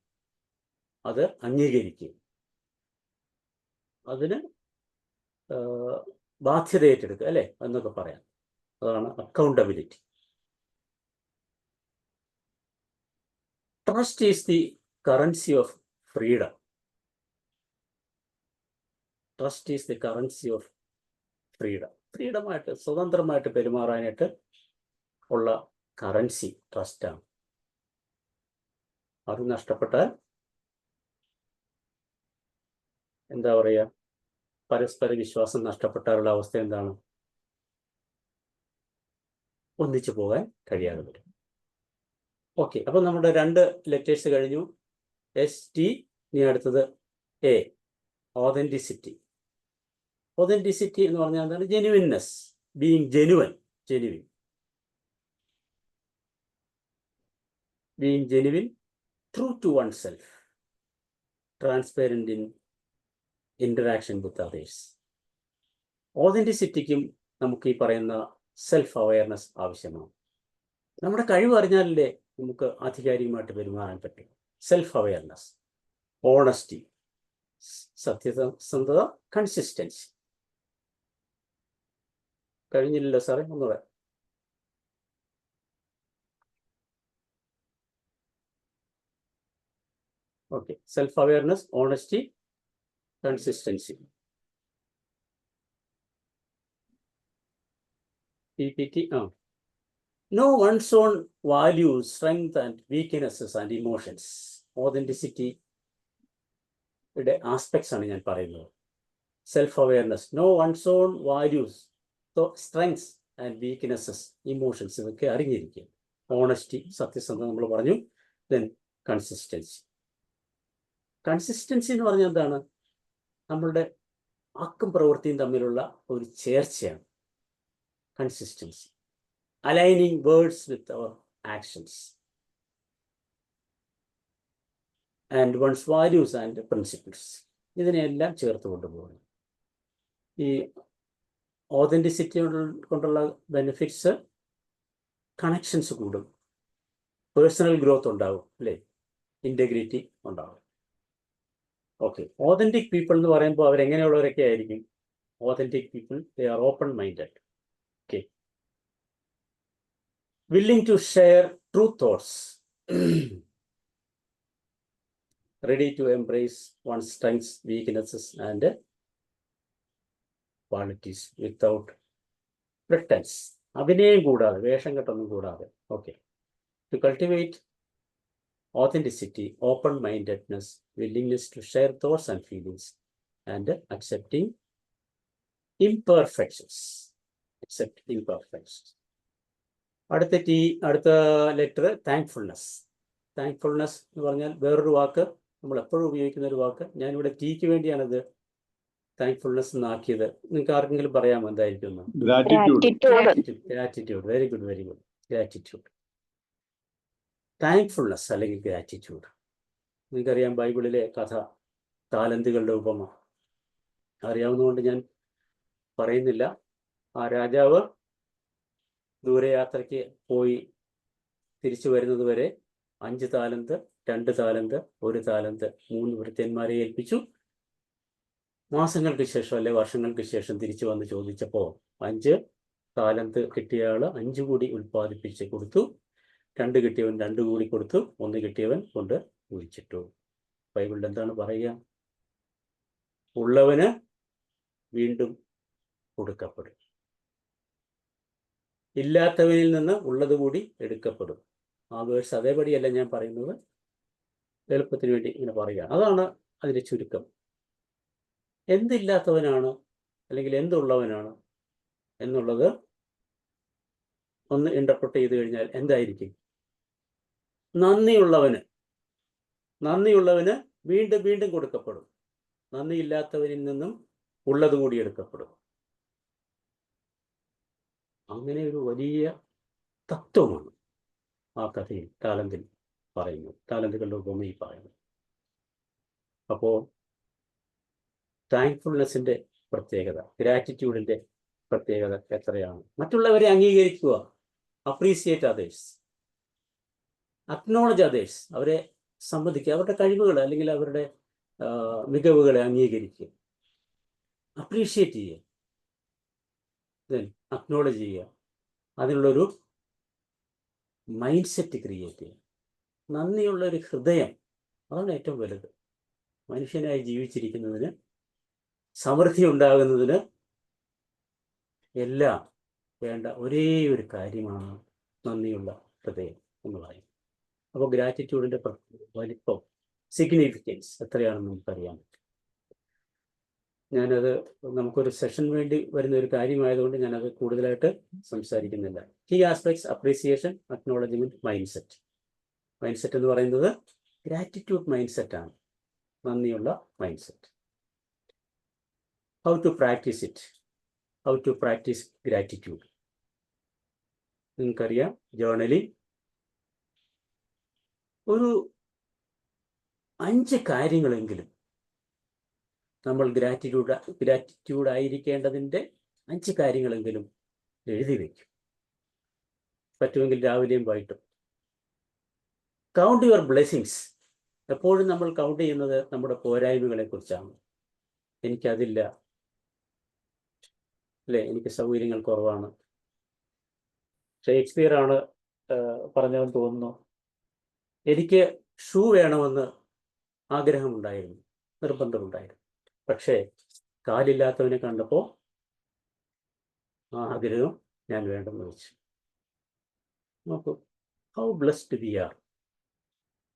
അത് അംഗീകരിക്കുക, അതിന് ബാധ്യത ഏറ്റെടുക്കുക, അല്ലേ എന്നൊക്കെ പറയാം. അതാണ് accountability. Trust is the currency of freedom. Trust is the currency of freedom. ഫ്രീഡമായിട്ട് സ്വതന്ത്രമായിട്ട് പെരുമാറാനായിട്ട് ഉള്ള കറൻസി ട്രസ്റ്റാണ്. അത് നഷ്ടപ്പെട്ടാൽ എന്താ പറയുക, പരസ്പര വിശ്വാസം നഷ്ടപ്പെട്ടാലുള്ള അവസ്ഥ എന്താണ്? ഒന്നിച്ചു പോകാൻ കഴിയാതെ വരും. ഓക്കെ, അപ്പം നമ്മുടെ 2 ലെറ്റേഴ്സ് കഴിഞ്ഞു. ST. ഇനി അടുത്തത് A, ഓതന്റിസിറ്റി. ഓതന്റിസിറ്റി എന്ന് പറഞ്ഞാൽ എന്താണ്? Genuineness, being genuine. Being genuine, true to oneself, transparent in interaction with others. ഓതന്റിസിറ്റിക്കും നമുക്ക് ഈ പറയുന്ന സെൽഫ് അവയർനെസ് ആവശ്യമാണ്. നമ്മുടെ കഴിവ് അറിഞ്ഞാലല്ലേ നമുക്ക് ആധികാരികമായിട്ട് പെരുമാറാൻ പറ്റും. സെൽഫ് അവയർനെസ്, ഓണസ്റ്റി, സത്യസന്ധത, കൺസിസ്റ്റൻസി. കഴിഞ്ഞില്ലല്ലോ സാറേ, ഒന്നുകൂടെ. Okay, self awareness, honesty, consistency. PPT. Know one's own values, strength and weaknesses and emotions. Authenticity യുടെ ആസ്പെക്ട്സ് ആണ് ഞാൻ പറയുന്നത്. Self awareness, know one's own values, strengths and weaknesses, emotions, ഇതൊക്കെ അറിഞ്ഞിരിക്കുക. Honesty, സത്യസന്ധത നമ്മൾ പറഞ്ഞു. Then consistency. കൺസിസ്റ്റൻസി എന്ന് പറഞ്ഞാൽ എന്താണ്? നമ്മളുടെ വാക്കും പ്രവൃത്തിയും തമ്മിലുള്ള ഒരു ചേർച്ചയാണ് consistency. Aligning words with our actions and one's values and principles. ഇതിനെല്ലാം ചേർത്ത് കൊണ്ടുപോകണം. ഈ ഓതന്റിസിറ്റി കൊണ്ടുള്ള ബെനിഫിറ്റ്സ്, കണക്ഷൻസ് കൂടും, പേഴ്സണൽ ഗ്രോത്ത് ഉണ്ടാവും, അല്ലേ, ഇൻറ്റഗ്രിറ്റി ഉണ്ടാവും. ഓക്കെ, ഓതന്റിക് പീപ്പിൾ എന്ന് പറയുമ്പോൾ അവരെങ്ങനെയുള്ളവരൊക്കെ ആയിരിക്കും? Authentic people, they are open minded. Okay, willing to share true thoughts, ready to embrace one's strengths, weaknesses and qualities without pretense. അഭിനയം കൂടാതെ, വേഷം കെട്ടൊന്നും കൂടാതെ. Okay, to cultivate authenticity, open-mindedness, willingness to share thoughts and feelings and accepting imperfections. Accept imperfections. അടുത്ത letter thankfulness. Thankfulness എന്ന് പറഞ്ഞാൽ വേറൊരു വാക്ക്, നമ്മൾ എപ്പോഴും ഉപയോഗിക്കുന്ന ഒരു വാക്ക്. ഞാനിവിടെ ടീക്ക് വേണ്ടിയാണിത് താങ്ക്ഫുൾനെസ് എന്നാക്കിയത്. നിങ്ങൾക്ക് ആർക്കെങ്കിലും പറയാമോ എന്തായിരിക്കും? Gratitude. Very good, very good. Gratitude, thankfulness അല്ലെങ്കിൽ ഗ്രാറ്റിറ്റ്യൂഡ്. നിങ്ങൾക്കറിയാം ബൈബിളിലെ കഥ, താലന്തുകളുടെ ഉപമ അറിയാവുന്നതുകൊണ്ട് ഞാൻ പറയുന്നില്ല. ആ രാജാവ് ദൂരയാത്രയ്ക്ക് പോയി തിരിച്ചു വരുന്നത് വരെ 5 താലന്ത്, 2 താലന്ത്, 1 താലന്ത് 3 ഭൃത്യന്മാരെ ഏൽപ്പിച്ചു. മാസങ്ങൾക്ക് ശേഷം അല്ലെ വർഷങ്ങൾക്ക് ശേഷം തിരിച്ചു വന്ന് ചോദിച്ചപ്പോൾ 5 താലന്ത് കിട്ടിയ ആള് 5 കൂടി ഉൽപ്പാദിപ്പിച്ച് കൊടുത്തു. 2 കിട്ടിയവൻ 2 കൂടി കൊടുത്തു. 1 കിട്ടിയവൻ കൊണ്ട് കുഴിച്ചിട്ടു. ബൈബിളിൽ എന്താണ് പറയുക? ഉള്ളവന് വീണ്ടും കൊടുക്കപ്പെടും, ഇല്ലാത്തവനിൽ നിന്ന് ഉള്ളത് കൂടി എടുക്കപ്പെടും. ആ വേഴ്സ് അതേപടിയല്ല ഞാൻ പറയുന്നത്, എളുപ്പത്തിന് വേണ്ടി ഇങ്ങനെ പറയുക. അതാണ് അതിൻ്റെ ചുരുക്കം. എന്തില്ലാത്തവനാണ് അല്ലെങ്കിൽ എന്തുള്ളവനാണ് എന്നുള്ളത് ഒന്ന് ഇൻ്റർപ്രറ്റ് ചെയ്ത് കഴിഞ്ഞാൽ എന്തായിരിക്കും? നന്ദിയുള്ളവന് വീണ്ടും വീണ്ടും കൊടുക്കപ്പെടും. നന്ദിയില്ലാത്തവരിൽ നിന്നും ഉള്ളത് കൂടി എടുക്കപ്പെടും. അങ്ങനെ ഒരു വലിയ തത്വമാണ് ആ കഥയിൽ താലന്തിൽ പറയുന്നത്, താലന്തുകളുടെ ഉപമയിൽ പറയുന്നത്. അപ്പോൾ താങ്ക്ഫുൾനെസ്സിന്റെ പ്രത്യേകത, ഗ്രാറ്റിറ്റ്യൂഡിന്റെ പ്രത്യേകത എത്രയാണ്? മറ്റുള്ളവരെ അംഗീകരിക്കുക, അപ്രീസിയേറ്റ് അതേഴ്സ്, അക്നോളജ് അതേഴ്സ്, അവരെ സമ്മതിക്കുക, അവരുടെ കഴിവുകൾ അല്ലെങ്കിൽ അവരുടെ മികവുകളെ അംഗീകരിക്കുക, അപ്രീഷിയേറ്റ് ചെയ്യുക, ദെൻ അക്നോളജ് ചെയ്യുക, അതിനുള്ളൊരു മൈൻഡ് സെറ്റ് ക്രിയേറ്റ് ചെയ്യുക, നന്ദിയുള്ളൊരു ഹൃദയം, അതാണ് ഏറ്റവും വലുത്. മനുഷ്യനായി ജീവിച്ചിരിക്കുന്നതിന്, സമൃദ്ധി ഉണ്ടാകുന്നതിന് എല്ലാം വേണ്ട ഒരേ ഒരു കാര്യമാണ് നന്ദിയുള്ള ഹൃദയം എന്ന് പറയും. അപ്പോൾ ഗ്രാറ്റിറ്റ്യൂഡിൻ്റെ വലിപ്പം, സിഗ്നിഫിക്കൻസ് എത്രയാണെന്ന് നമുക്കറിയാൻ പറ്റും. ഞാനത് നമുക്കൊരു സെഷൻ വേണ്ടി വരുന്ന ഒരു കാര്യമായതുകൊണ്ട് ഞാനത് കൂടുതലായിട്ട് സംസാരിക്കുന്നില്ല. Key aspects: appreciation, acknowledgement, mindset. Mindset എന്ന് പറയുന്നത് ഗ്രാറ്റിറ്റ്യൂഡ് മൈൻഡ് സെറ്റാണ്, നന്ദിയുള്ള mindset. How to practise it? How to practise gratitude? നിങ്ങൾക്കറിയാം, ജേർണലിൽ ഒരു 5 കാര്യങ്ങളെങ്കിലും നമ്മൾ ഗ്രാറ്റിറ്റ്യൂഡ് ആയിരിക്കേണ്ടതിൻ്റെ 5 കാര്യങ്ങളെങ്കിലും എഴുതി വയ്ക്കും, പറ്റുമെങ്കിൽ രാവിലെയും വൈകിട്ടും. Count your blessings. എപ്പോഴും നമ്മൾ കൗണ്ട് ചെയ്യുന്നത് നമ്മുടെ പോരായ്മകളെ കുറിച്ചാണ്. എനിക്കതില്ല, അല്ലേ, എനിക്ക് സൗകര്യങ്ങൾ കുറവാണ്. ഷേക്സ്പിയർ ആണ് പറഞ്ഞതെന്ന് തോന്നുന്നു, എനിക്ക് ഷൂ വേണമെന്ന് ആഗ്രഹമുണ്ടായിരുന്നു, നിർബന്ധമുണ്ടായിരുന്നു, പക്ഷേ കാലില്ലാത്തവനെ കണ്ടപ്പോൾ ആ ആഗ്രഹം ഞാൻ വേണ്ടെന്ന് വെച്ചു. നോക്കൂ, ഹൗ ബ്ലെസ്ഡ് വി ആർ.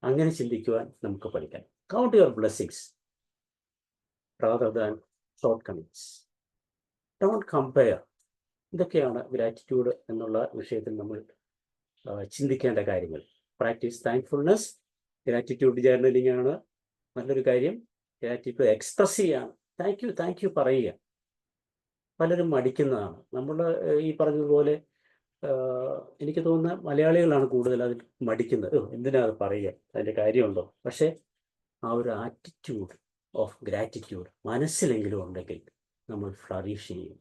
അങ്ങനെ ചിന്തിക്കുവാൻ നമുക്ക് പഠിക്കാം. Count your blessings rather than shortcomings. Don't compare. ഇതൊക്കെയാണ് ഗ്രാറ്റിറ്റ്യൂഡ് എന്നുള്ള വിഷയത്തിൽ നമ്മൾ ചിന്തിക്കേണ്ട കാര്യങ്ങൾ. Practice thankfulness. ഗ്രാറ്റിറ്റ്യൂഡ് ജേർണലിംഗ് ആണ് നല്ലൊരു കാര്യം. ഗ്രാറ്റിറ്റ്യൂഡ് എക്സ്പ്രസ് ചെയ്യാണ്, താങ്ക് യു പറയുക. പലരും മടിക്കുന്നതാണ്. നമ്മൾ ഈ പറഞ്ഞതുപോലെ എനിക്ക് തോന്നുന്ന മലയാളികളാണ് കൂടുതൽ അതിൽ മടിക്കുന്നത്. എന്തിനാ അത് പറയുക, അതിൻ്റെ കാര്യമുണ്ടോ? പക്ഷേ ആ ഒരു ആറ്റിറ്റ്യൂഡ് ഓഫ് ഗ്രാറ്റിറ്റ്യൂഡ് മനസ്സിലെങ്കിലും ഉണ്ടെങ്കിൽ നമ്മൾ ഫ്ലറിഷ് ചെയ്യും.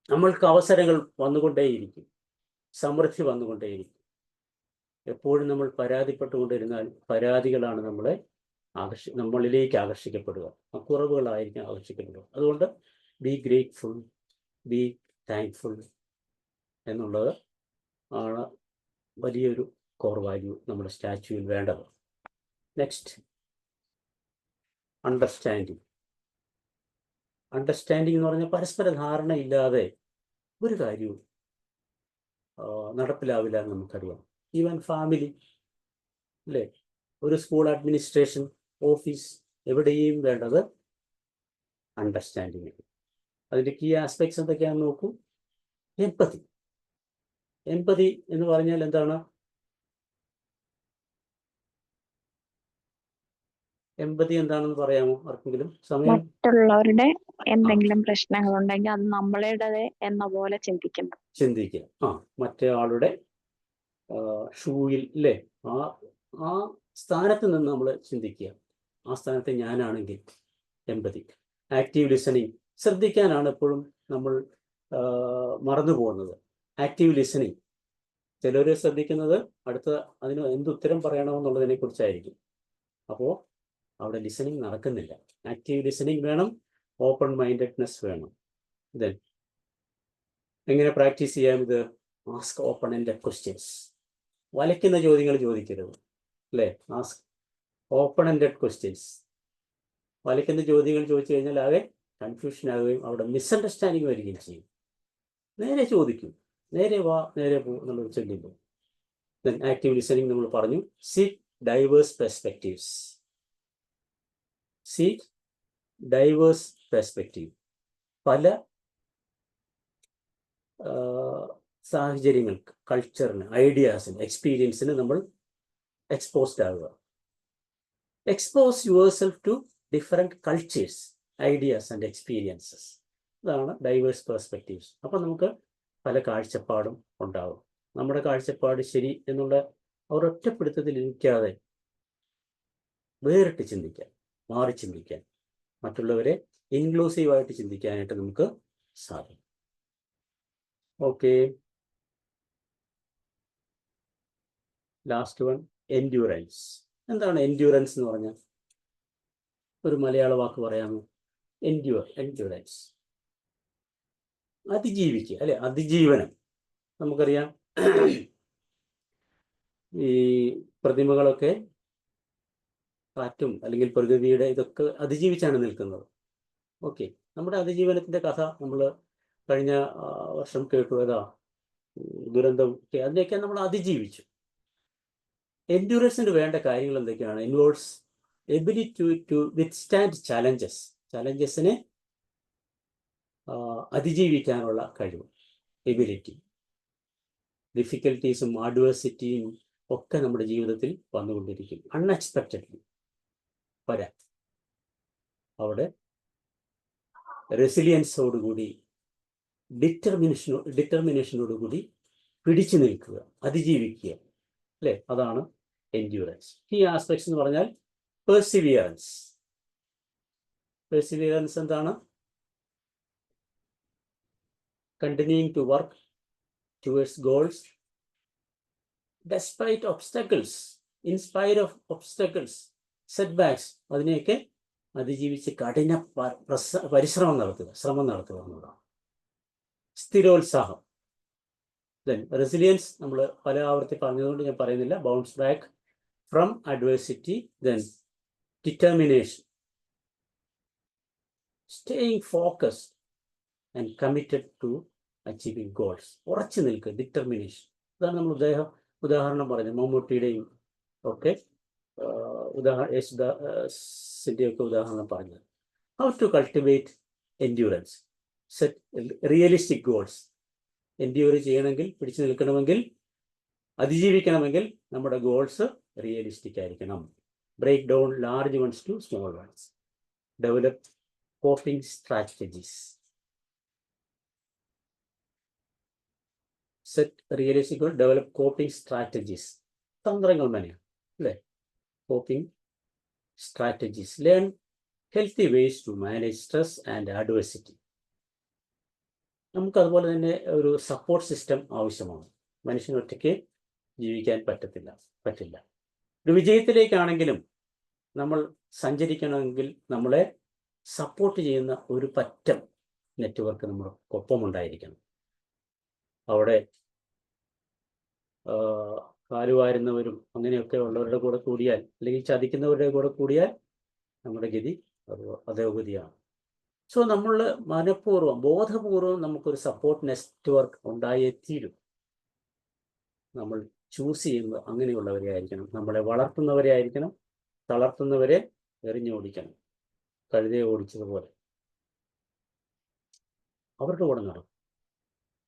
നമ്മൾക്ക് അവസരങ്ങൾ വന്നുകൊണ്ടേയിരിക്കും, സമൃദ്ധി വന്നുകൊണ്ടേയിരിക്കും. എപ്പോഴും നമ്മൾ പരാതിപ്പെട്ടുകൊണ്ടിരുന്നാൽ പരാതികളാണ് നമ്മളിലേക്ക് ആകർഷിക്കപ്പെടുക, കുറവുകളായിരിക്കും ആകർഷിക്കപ്പെടുക. അതുകൊണ്ട് ബി ഗ്രേറ്റ്ഫുൾ, ബി താങ്ക്ഫുൾ എന്നുള്ളത് ആണ് വലിയൊരു കോർ വാല്യൂ നമ്മുടെ സ്റ്റാച്യുവിൽ വേണ്ടത്. Next, understanding. അണ്ടർസ്റ്റാൻഡിങ് എന്ന് പറഞ്ഞാൽ പരസ്പര ധാരണ ഇല്ലാതെ ഒരു കാര്യവും നടപ്പിലാവില്ല എന്ന് നമുക്കറിയാം. ഈവൻ ഫാമിലി, അല്ലേ, ഒരു സ്കൂൾ അഡ്മിനിസ്ട്രേഷൻ, ഓഫീസ്, എവിടെയും വേണ്ടത് അണ്ടർസ്റ്റാൻഡിങ്. അതിൻ്റെ കീ ആസ്പെക്ട്സ് എന്തൊക്കെയാണെന്ന് നോക്കൂ. എംപതി. എംപതി എന്ന് പറഞ്ഞാൽ എന്താണ്? എംപതി എന്താണെന്ന് പറയാമോ ആർക്കെങ്കിലും? സമയം. മറ്റുള്ളവരുടെ എന്തെങ്കിലും പ്രശ്നങ്ങളുണ്ടെങ്കിൽ അത് നമ്മളുടേത് എന്ന പോലെ ചിന്തിക്കുക. മറ്റേ ആളുടെ ഷൂയിൽ, അല്ലേ, ആ സ്ഥാനത്ത് നിന്ന് നമ്മൾ ചിന്തിക്കുക. ആ സ്ഥാനത്ത് ഞാനാണെങ്കിൽ എംപതി. Active listening. ശ്രദ്ധിക്കാനാണ് എപ്പോഴും നമ്മൾ മറന്നു പോകുന്നത്. Active listening. ചിലർ ശ്രദ്ധിക്കുന്നത് അതിന് എന്തുത്തരം പറയണമെന്നുള്ളതിനെ കുറിച്ചായിരിക്കും. അപ്പോൾ അവിടെ ലിസണിങ് നടക്കുന്നില്ല. ആക്റ്റീവ് ലിസണിങ് വേണം, ഓപ്പൺ മൈൻഡഡ്നെസ് വേണം. ദെൻ എങ്ങനെ പ്രാക്ടീസ് ചെയ്യാം ഇത്? Ask open ended questions. വലയ്ക്കുന്ന ചോദ്യങ്ങൾ ചോദിക്കരുത്, അല്ലേ? Ask open ended questions. വലയ്ക്കുന്ന ചോദ്യങ്ങൾ ചോദിച്ചു കഴിഞ്ഞാൽ ആകെ കൺഫ്യൂഷൻ ആകുകയും അവിടെ മിസ്അണ്ടർസ്റ്റാൻഡിങ് വരികയും ചെയ്യും. നേരെ ചോദിക്കും, നേരെ വാ, നേരെ പോ എന്നുള്ളത് ചൊല്ലിപ്പോൾ. ദെൻ ആക്റ്റീവ് ലിസണിങ് നമ്മൾ പറഞ്ഞു. Seek diverse perspectives. Seek diverse perspective. പല സാഹചര്യങ്ങൾക്ക്, കൾച്ചറിന്, ഐഡിയാസിന്, എക്സ്പീരിയൻസിന് നമ്മൾ എക്സ്പോസ്ഡ് ആകുക. Expose yourself to different cultures, ideas and experiences. ഇതാണ് ഡൈവേഴ്സ് പെർസ്പെക്റ്റീവ്സ്. അപ്പം നമുക്ക് പല കാഴ്ചപ്പാടും ഉണ്ടാവും. നമ്മുടെ കാഴ്ചപ്പാട് ശരി എന്നുള്ള ഒരൊറ്റപ്പിടുത്തത്തിൽ ഇരിക്കാതെ വേറിട്ട് ചിന്തിക്കാൻ, മാറി ചിന്തിക്കാൻ, മറ്റുള്ളവരെ ഇൻക്ലൂസീവായിട്ട് ചിന്തിക്കാനായിട്ട് നമുക്ക് സാധിക്കും. Okay, last one, endurance. എന്താണ് എൻഡ്യൂറൻസ് എന്ന് പറഞ്ഞാൽ? ഒരു മലയാള വാക്ക് പറയാമോ? എൻഡ്യൂറൻസ്, അതിജീവിക്കുക അല്ലെ, അതിജീവനം. നമുക്കറിയാം ഈ പ്രതിമകളൊക്കെ കാറ്റും അല്ലെങ്കിൽ പ്രകൃതിയുടെ ഇതൊക്കെ അതിജീവിച്ചാണ് നിൽക്കുന്നത്. ഓക്കെ, നമ്മുടെ അതിജീവനത്തിൻ്റെ കഥ നമ്മൾ കഴിഞ്ഞ വർഷം കേട്ടു. ഏതാ? ദുരന്തം. അതിനെയൊക്കെ നമ്മൾ അതിജീവിച്ചു. എൻഡ്യൂറൻസിന് വേണ്ട കാര്യങ്ങൾ എന്തൊക്കെയാണ്? ഇൻവോൾവ്സ് എബിലിറ്റി ടു വിത്ത്സ്റ്റാൻഡ് ചലഞ്ചസിനെ അതിജീവിക്കാനുള്ള കഴിവ്, എബിലിറ്റി. ഡിഫിക്കൽട്ടീസും അഡ്വേഴ്സിറ്റിയും ഒക്കെ നമ്മുടെ ജീവിതത്തിൽ വന്നുകൊണ്ടിരിക്കും. അൺഎക്സ്പെക്റ്റഡ്ലി വരാം. അവിടെ റെസിലിയൻസോടുകൂടി, ഡിറ്റർമിനേഷനോടുകൂടി പിടിച്ചു നിൽക്കുക, അതിജീവിക്കുക അല്ലേ? അതാണ് എൻഡ്യൂറൻസ്. ഈ ആസ്പെക്ട്സ് എന്ന് പറഞ്ഞാൽ പെർസിവിയറൻസ്. പെർസിവിയറൻസ് എന്താണ്? Continuing to work towards goals despite obstacles, in spite of obstacles, setbacks, അതിനെയൊക്കെ അതിജീവിച്ച് കഠിന ശ്രമം നടത്തുക എന്നുള്ളതാണ്. സ്ഥിരോത്സാഹം. ദെൻ റെസിലിയൻസ് നമ്മൾ പല ആവർത്തി പറഞ്ഞതുകൊണ്ട് ഞാൻ പറയുന്നില്ല. Bounce back from adversity. Then determination, staying focused and committed to achieving goals. ഉറച്ചു നിൽക്കുക, ഡിറ്റർമിനേഷൻ. അതാണ് നമ്മൾ ഉദാഹരണം പറഞ്ഞത്. മമ്മൂട്ടിയുടെയും ഒക്കെ യേശുദാസിൻ്റെയൊക്കെ ഉദാഹരണം പറഞ്ഞത്. How to cultivate endurance? Set realistic goals. Endure ചെയ്യണമെങ്കിൽ, പിടിച്ചു നിൽക്കണമെങ്കിൽ, അതിജീവിക്കണമെങ്കിൽ നമ്മുടെ ഗോൾസ് റിയലിസ്റ്റിക് ആയിരിക്കണം. Break down large ones to small ones. Develop coping strategies. Set realistic goal, develop coping strategies. തന്ത്രങ്ങൾ തന്നെയാണ് അല്ലേ? Coping strategies. Learn healthy ways to manage stress and adversity. നമുക്ക് അതുപോലെ തന്നെ ഒരു സപ്പോർട്ട് സിസ്റ്റം ആവശ്യമാണ്. മനുഷ്യന് ഒറ്റയ്ക്ക് ജീവിക്കാൻ പറ്റില്ല. ഒരു വിജയത്തിലേക്കാണെങ്കിലും നമ്മൾ സഞ്ചരിക്കണമെങ്കിൽ നമ്മളെ സപ്പോർട്ട് ചെയ്യുന്ന ഒരു പറ്റം നെറ്റ്വർക്ക് നമുക്കൊപ്പം ഉണ്ടായിരിക്കണം. അവിടെ കാലുവാരുന്നവരും അങ്ങനെയൊക്കെ ഉള്ളവരുടെ കൂടെ കൂടിയാൽ, അല്ലെങ്കിൽ ചതിക്കുന്നവരുടെ കൂടെ കൂടിയാൽ നമ്മുടെ ഗതി അധോഗതിയാണ്. സോ നമ്മൾ മനഃപൂർവ്വം, ബോധപൂർവം നമുക്കൊരു സപ്പോർട്ട് നെറ്റ്വർക്ക് ഉണ്ടായേ തീരും. നമ്മൾ ചൂസ് ചെയ്യുന്നത് അങ്ങനെയുള്ളവരെ ആയിരിക്കണം. നമ്മളെ വളർത്തുന്നവരെ ആയിരിക്കണം. തളർത്തുന്നവരെ എറിഞ്ഞോടിക്കണം, കഴുതയെ ഓടിച്ചതുപോലെ. അവരുടെ കൂടെ നടക്കും.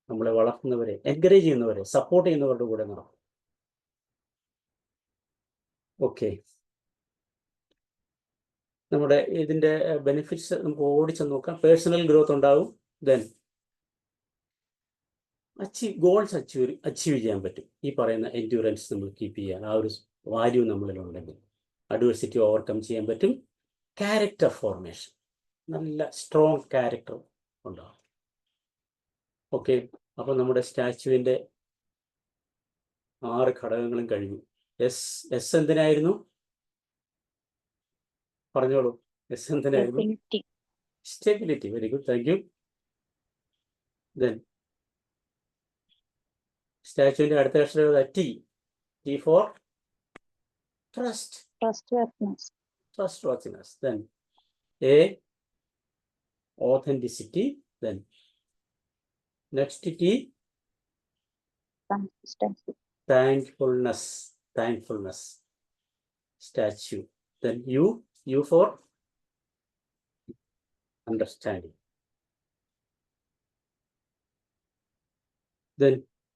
നമ്മളെ വളർത്തുന്നവരെ, എൻകറേജ് ചെയ്യുന്നവരെ, സപ്പോർട്ട് ചെയ്യുന്നവരുടെ കൂടെ നടക്കും. ഓക്കെ, നമ്മുടെ ഇതിൻ്റെ ബെനിഫിറ്റ്സ് നമുക്ക് ഓടിച്ചു നോക്കാം. പേഴ്സണൽ ഗ്രോത്ത് ഉണ്ടാവും. ദെൻ ഗോൾസ് അച്ചീവ് ചെയ്യാൻ പറ്റും. ഈ പറയുന്ന എൻഡ്യൂറൻസ് നമ്മൾ കീപ്പ് ചെയ്യാൻ, ആ ഒരു വാല്യൂ നമ്മളിലുണ്ടെങ്കിൽ അഡ്വേഴ്സിറ്റി ഓവർകം ചെയ്യാൻ പറ്റും. ക്യാരക്ടർ ഫോർമേഷൻ, നല്ല സ്ട്രോങ് ക്യാരക്ടർ ഉണ്ടാവും. ഓക്കെ, അപ്പോൾ നമ്മുടെ സ്റ്റാച്യുവിൻ്റെ 6 ഘടകങ്ങളും കഴിഞ്ഞു. എസ് എന്തിനായിരുന്നു? പറഞ്ഞോളൂ. എസ് എന്തിനായിരുന്നു? Stability. Very good, thank you. Then സ്റ്റാച്യുവിൻ്റെ അടുത്ത അക്ഷരം T. T for trustworthiness. Then A, authenticity. Then next T, thankfulness. Statue. Then U for understanding. Then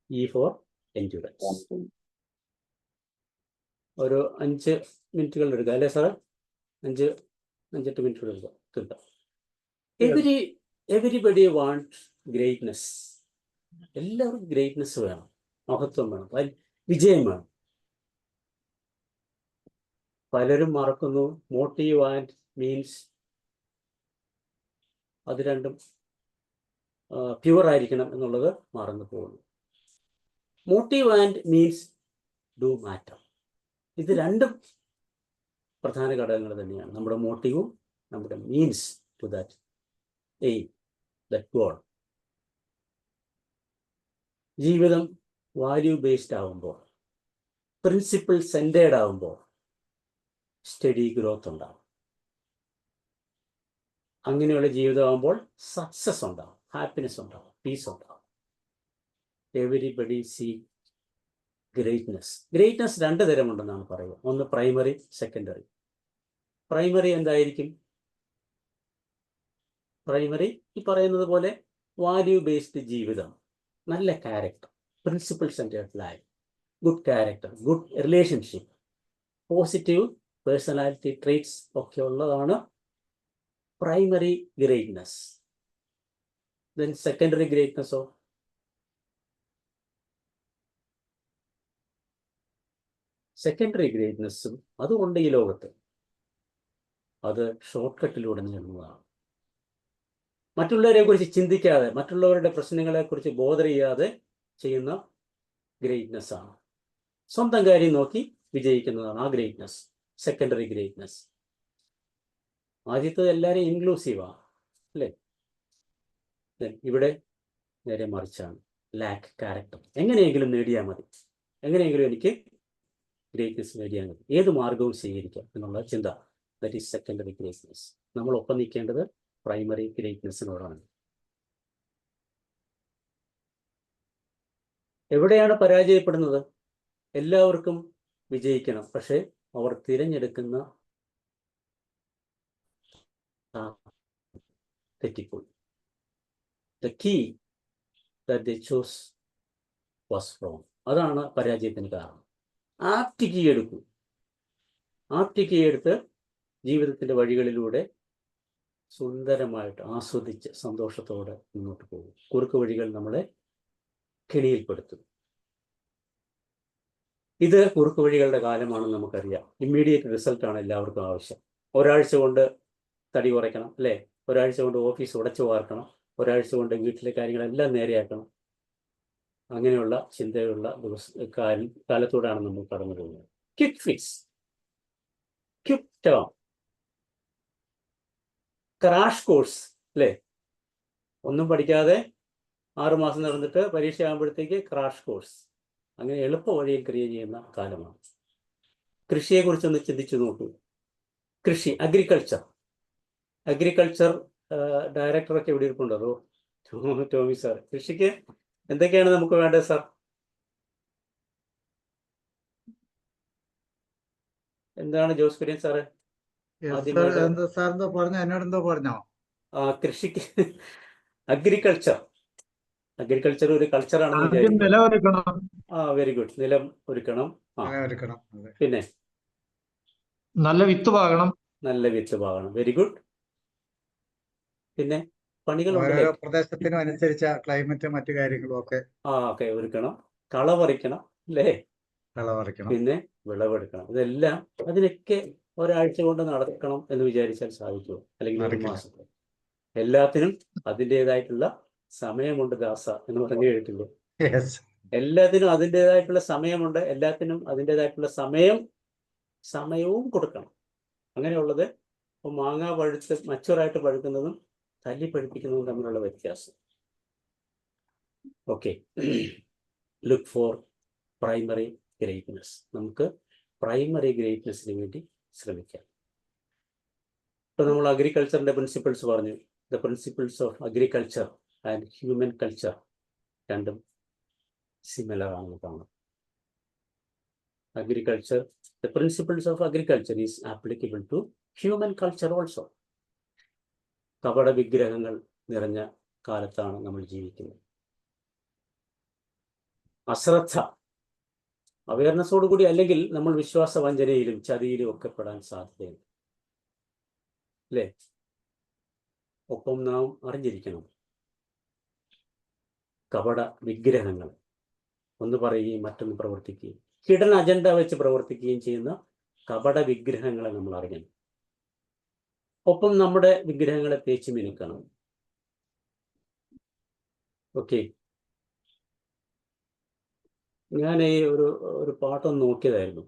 E for endurance. ഒരു 5 മിനിറ്റുകൾ എടുക്കാം അല്ലേ സാറേ? 5 5-8 മിനിറ്റ് തീർക്കാം. Everybody want greatness. എല്ലാവർക്കും ഗ്രേറ്റ്നെസ് വേണം, മഹത്വം വേണം, വിജയം വേണം. പലരും മറക്കുന്നു മോട്ടീവ് ആൻഡ് മീൻസ്. അത് രണ്ടും പ്യുവർ ആയിരിക്കണം എന്നുള്ളത് മറന്നു പോകുന്നു. Motive and means do matter. ഇത് രണ്ടും പ്രധാന ഘടകങ്ങൾ തന്നെയാണ്. നമ്മുടെ മോട്ടീവും നമ്മുടെ means to that aim, that goal. ജീവിതം വാല്യൂ ബേസ്ഡ് ആവുമ്പോൾ, പ്രിൻസിപ്പിൾ സെൻറ്റേഡ് ആവുമ്പോൾ സ്റ്റഡി ഗ്രോത്ത് ഉണ്ടാവും. അങ്ങനെയുള്ള ജീവിതമാകുമ്പോൾ സക്സസ് ഉണ്ടാവും, ഹാപ്പിനെസ് ഉണ്ടാവും, പീസ് ഉണ്ടാവും. Everybody see greatness. ഗ്രേറ്റ്നെസ് 2 തരമുണ്ടെന്നാണ് പറയുക. ഒന്ന് പ്രൈമറി, സെക്കൻഡറി. പ്രൈമറി എന്തായിരിക്കും? പ്രൈമറി ഈ പറയുന്നത് പോലെ വാല്യൂ ബേസ്ഡ് ജീവിതം, നല്ല character, principle centred life, good character, good relationship, positive personality traits ഒക്കെ ഉള്ളതാണ് പ്രൈമറി ഗ്രേറ്റ്നെസ്. ദെൻ സെക്കൻഡറി ഗ്രേറ്റ്നെസ്സോ? സെക്കൻഡറി ഗ്രേറ്റ്നെസ്സും അതുകൊണ്ട് ഈ ലോകത്ത് അത് ഷോർട്ട് കട്ടിലൂടെ നേടുന്നതാണ്. മറ്റുള്ളവരെ കുറിച്ച് ചിന്തിക്കാതെ, മറ്റുള്ളവരുടെ പ്രശ്നങ്ങളെ കുറിച്ച് ബോധർ ചെയ്യാതെ ചെയ്യുന്ന ഗ്രേറ്റ്നെസ് ആണ്. സ്വന്തം കാര്യം നോക്കി വിജയിക്കുന്നതാണ് ആ ഗ്രേറ്റ്നെസ്, സെക്കൻഡറി ഗ്രേറ്റ്നെസ്. ആദ്യത്തെ എല്ലാവരും ഇൻക്ലൂസീവാണ് അല്ലേ? ഇവിടെ നേരെ മറിച്ചാണ്. ലാക്ക് ക്യാരക്ടർ. എങ്ങനെയെങ്കിലും നേടിയാൽ മതി, എങ്ങനെയെങ്കിലും എനിക്ക് ഗ്രേറ്റ്നെസ് നേടിയാൽ മതി, ഏത് മാർഗവും സ്വീകരിക്കാം എന്നുള്ള ചിന്ത. That is secondary greatness. നമ്മൾ ഒപ്പം നിൽക്കേണ്ടത് പ്രൈമറി ഗ്രേറ്റ്നെസ്സിനോടാണ്. എവിടെയാണ് പരാജയപ്പെടുന്നത്? എല്ലാവർക്കും വിജയിക്കണം, പക്ഷെ അവർ തിരഞ്ഞെടുക്കുന്ന തെറ്റിപ്പോയി. The key that they chose was wrong. അതാണ് പരാജയത്തിന് കാരണം. ആപ്റ്റ് കീ എടുക്കൂ. ആപ്റ്റ് കീ എടുത്ത് ജീവിതത്തിൻ്റെ വഴികളിലൂടെ സുന്ദരമായിട്ട് ആസ്വദിച്ച് സന്തോഷത്തോടെ മുന്നോട്ട് പോകും. കുറുക്ക് വഴികൾ നമ്മളെ കെണിയിൽപ്പെടുത്തും. ഇത് കുറുക്ക് വഴികളുടെ കാലമാണെന്ന് നമുക്കറിയാം. ഇമ്മീഡിയറ്റ് റിസൾട്ടാണ് എല്ലാവർക്കും ആവശ്യം. ഒരാഴ്ച കൊണ്ട് തടി കുറയ്ക്കണം അല്ലേ? ഒരാഴ്ച കൊണ്ട് ഓഫീസ് ഉടച്ചു വാർക്കണം, ഒരാഴ്ച കൊണ്ട് വീട്ടിലെ കാര്യങ്ങളെല്ലാം നേരെയാക്കണം. അങ്ങനെയുള്ള ചിന്തയുള്ള കാലത്തോടാണ് നമ്മൾ കടന്നു പോകുന്നത്. Quick fix, quick term, crash course അല്ലേ? ഒന്നും പഠിക്കാതെ 6 മാസം നടന്നിട്ട് പരീക്ഷ ആകുമ്പോഴത്തേക്ക് ക്രാഷ് കോഴ്സ്. അങ്ങനെ എളുപ്പ വഴിയിൽ ക്രിയ ചെയ്യുന്ന കാലമാണ്. കൃഷിയെക്കുറിച്ചൊന്ന് ചിന്തിച്ചു നോക്കൂ. കൃഷി, അഗ്രികൾച്ചർ ഡയറക്ടറൊക്കെ ഇവിടെ ഇരിപ്പുണ്ടോ? ടോമി സാർ, കൃഷിക്ക് എന്തൊക്കെയാണ് നമുക്ക് വേണ്ടത് സാർ? എന്താണ് ജോസ് കുര്യൻ സാറ്? കൃഷിക്ക് അഗ്രികൾച്ചർ ഒരു കൾച്ചറാണെന്ന് വിചാരിക്കുന്നു. Very good. നിലം ഒരുക്കണം. പിന്നെ നല്ല വിത്ത് പാകണം. Very good. പിന്നെ പണികൾ പ്രദേശത്തിനും അനുസരിച്ച ക്ലൈമറ്റ് മറ്റു കാര്യങ്ങളും ഒക്കെ ഒരുക്കണം. കള പറിക്കണം അല്ലേ? പിന്നെ വിളവെടുക്കണം. ഇതെല്ലാം അതിനൊക്കെ ഒരാഴ്ച കൊണ്ട് നടക്കണം എന്ന് വിചാരിച്ചാൽ സാധിക്കുമോ? അല്ലെങ്കിൽ 1 മാസം? എല്ലാത്തിനും അതിൻ്റെതായിട്ടുള്ള സമയമുണ്ട് ദാസ എന്ന് പറഞ്ഞു കേട്ടില്ലേ? എല്ലാത്തിനും അതിൻ്റെതായിട്ടുള്ള സമയമുണ്ട്. എല്ലാത്തിനും അതിൻ്റെതായിട്ടുള്ള സമയവും കൊടുക്കണം. അങ്ങനെയുള്ളത് ഇപ്പോൾ മാങ്ങ പഴുത്ത് മച്ചുറായിട്ട് പഴുക്കുന്നതും തല്ലി പഠിപ്പിക്കുന്നതും തമ്മിലുള്ള വ്യത്യാസം. Okay, look for primary greatness. നമുക്ക് പ്രൈമറി ഗ്രേറ്റ്നെസ്സിന് വേണ്ടി ശ്രമിക്കാം. ഇപ്പം നമ്മൾ അഗ്രികൾച്ചറിൻ്റെ പ്രിൻസിപ്പിൾസ് പറഞ്ഞു. The principles of agriculture and human culture രണ്ടും സിമിലർ ആണെന്ന് കാണാം. Agriculture, the principles of agriculture is applicable to human culture also. കപട വിഗ്രഹങ്ങൾ നിറഞ്ഞ കാലത്താണ് നമ്മൾ ജീവിക്കുന്നത്. അശ്രദ്ധ, അവയർനെസ്സോടുകൂടി അല്ലെങ്കിൽ നമ്മൾ വിശ്വാസവഞ്ചനയിലും ചതിയിലും ഒക്കെ പെടാൻ സാധ്യതയുണ്ട്. അല്ലേ? ഒപ്പം നാം അറിഞ്ഞിരിക്കണം കപട വിഗ്രഹങ്ങൾ ഒന്ന് പറയുകയും മറ്റൊന്ന് പ്രവർത്തിക്കുകയും ഹിഡൻ അജണ്ട വെച്ച് പ്രവർത്തിക്കുകയും ചെയ്യുന്ന കപട വിഗ്രഹങ്ങളെ നമ്മൾ അറിയണം. ഒപ്പം നമ്മുടെ വിഗ്രഹങ്ങളെ തേച്ച് മിനുക്കണം. ഓക്കെ, ഞാൻ ഈ ഒരു പാട്ടൊന്ന് നോക്കിയതായിരുന്നു.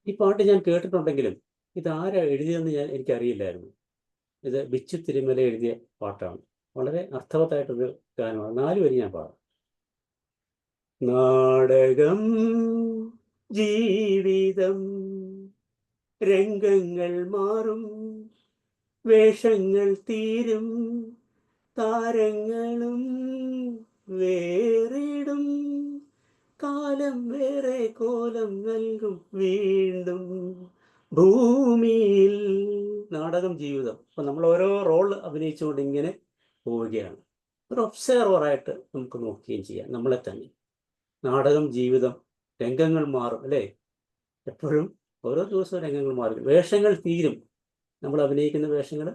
ഈ പാട്ട് ഞാൻ കേട്ടിട്ടുണ്ടെങ്കിലും ഇത് ആരാ എഴുതിയതെന്ന് എനിക്കറിയില്ലായിരുന്നു. ഇത് ബിച്ചു തിരുമല എഴുതിയ പാട്ടാണ്. വളരെ അർത്ഥവത്തായിട്ടൊരു ഗാനമാണ്. 4 വരി ഞാൻ പാടാം. നാടകം ജീവിതം രംഗങ്ങൾ മാറും വേഷങ്ങൾ തീരും താരങ്ങളും വേറിടും കാലം വേറെ കോലം നൽകും വീണ്ടും ഭൂമിയിൽ. നാടകം ജീവിതം. അപ്പം നമ്മൾ ഓരോ റോൾ അഭിനയിച്ചുകൊണ്ട് ഇങ്ങനെ പോവുകയാണ്. ഒരു ഒബ്സർവറായിട്ട് നമുക്ക് നോക്കുകയും ചെയ്യാം നമ്മളെ തന്നെ. നാടകം ജീവിതം, രംഗങ്ങൾ മാറും അല്ലേ? എപ്പോഴും ഓരോ ദിവസവും രംഗങ്ങൾ മാറും. വേഷങ്ങൾ തീരും. നമ്മൾ അഭിനയിക്കുന്ന വേഷങ്ങൾ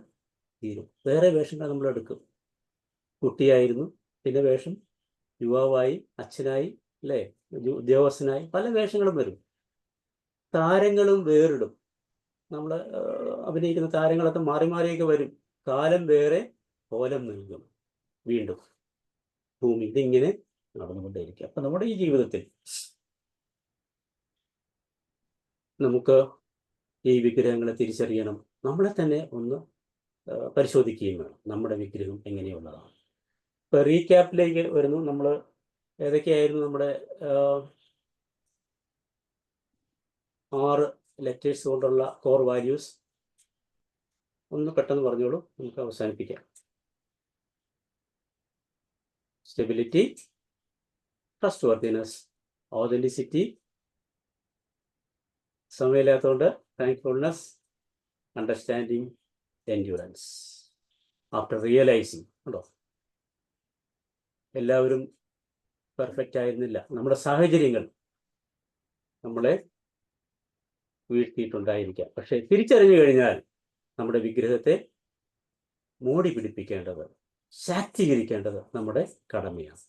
തീരും. വേറെ വേഷങ്ങൾ നമ്മൾ എടുക്കും. കുട്ടിയായിരുന്നു, പിന്നെ വേഷം യുവാവായി, അച്ഛനായി, അല്ലേ, ഉദ്യോഗസ്ഥനായി, പല വേഷങ്ങളും വരും. താരങ്ങളും വേറിടും. നമ്മൾ അഭിനയിക്കുന്ന താരങ്ങളൊക്കെ മാറി മാറിയൊക്കെ വരും. കാലം വേറെ കോലം നൽകും വീണ്ടും ഭൂമി. ഇതിങ്ങനെ നടന്നുകൊണ്ടേയിരിക്കും. അപ്പം നമ്മുടെ ഈ ജീവിതത്തിൽ നമുക്ക് ഈ വിഗ്രഹങ്ങളെ തിരിച്ചറിയണം. നമ്മളെ തന്നെ ഒന്ന് പരിശോധിക്കുകയും വേണം. നമ്മുടെ വിഗ്രഹം എങ്ങനെയുള്ളതാണ്. ഇപ്പോൾ റീക്യാപ്പിലേക്ക് വരുന്നു. നമ്മൾ ഏതൊക്കെയായിരുന്നു നമ്മുടെ 6 ലെറ്റേഴ്സ് കൊണ്ടുള്ള കോർ വാല്യൂസ്? ഒന്ന് പെട്ടെന്ന് പറഞ്ഞോളൂ, നമുക്ക് അവസാനിപ്പിക്കാം. സ്റ്റെബിലിറ്റി, ട്രസ്റ്റ് വർത്തിനെസ്, ഓതന്റിസിറ്റി, സമയമില്ലാത്തതുകൊണ്ട് thankfulness, understanding, endurance. After realising. ഉണ്ടോ? എല്ലാവരും പെർഫെക്റ്റ് ആയിരുന്നില്ല. നമ്മുടെ സാഹചര്യങ്ങൾ നമ്മളെ വീഴ്ത്തിയിട്ടുണ്ടായിരിക്കാം. പക്ഷെ തിരിച്ചറിഞ്ഞു കഴിഞ്ഞാൽ നമ്മുടെ വിഗ്രഹത്തെ മോടി പിടിപ്പിക്കേണ്ടത്, ശാക്തീകരിക്കേണ്ടത് നമ്മുടെ കടമയാണ്.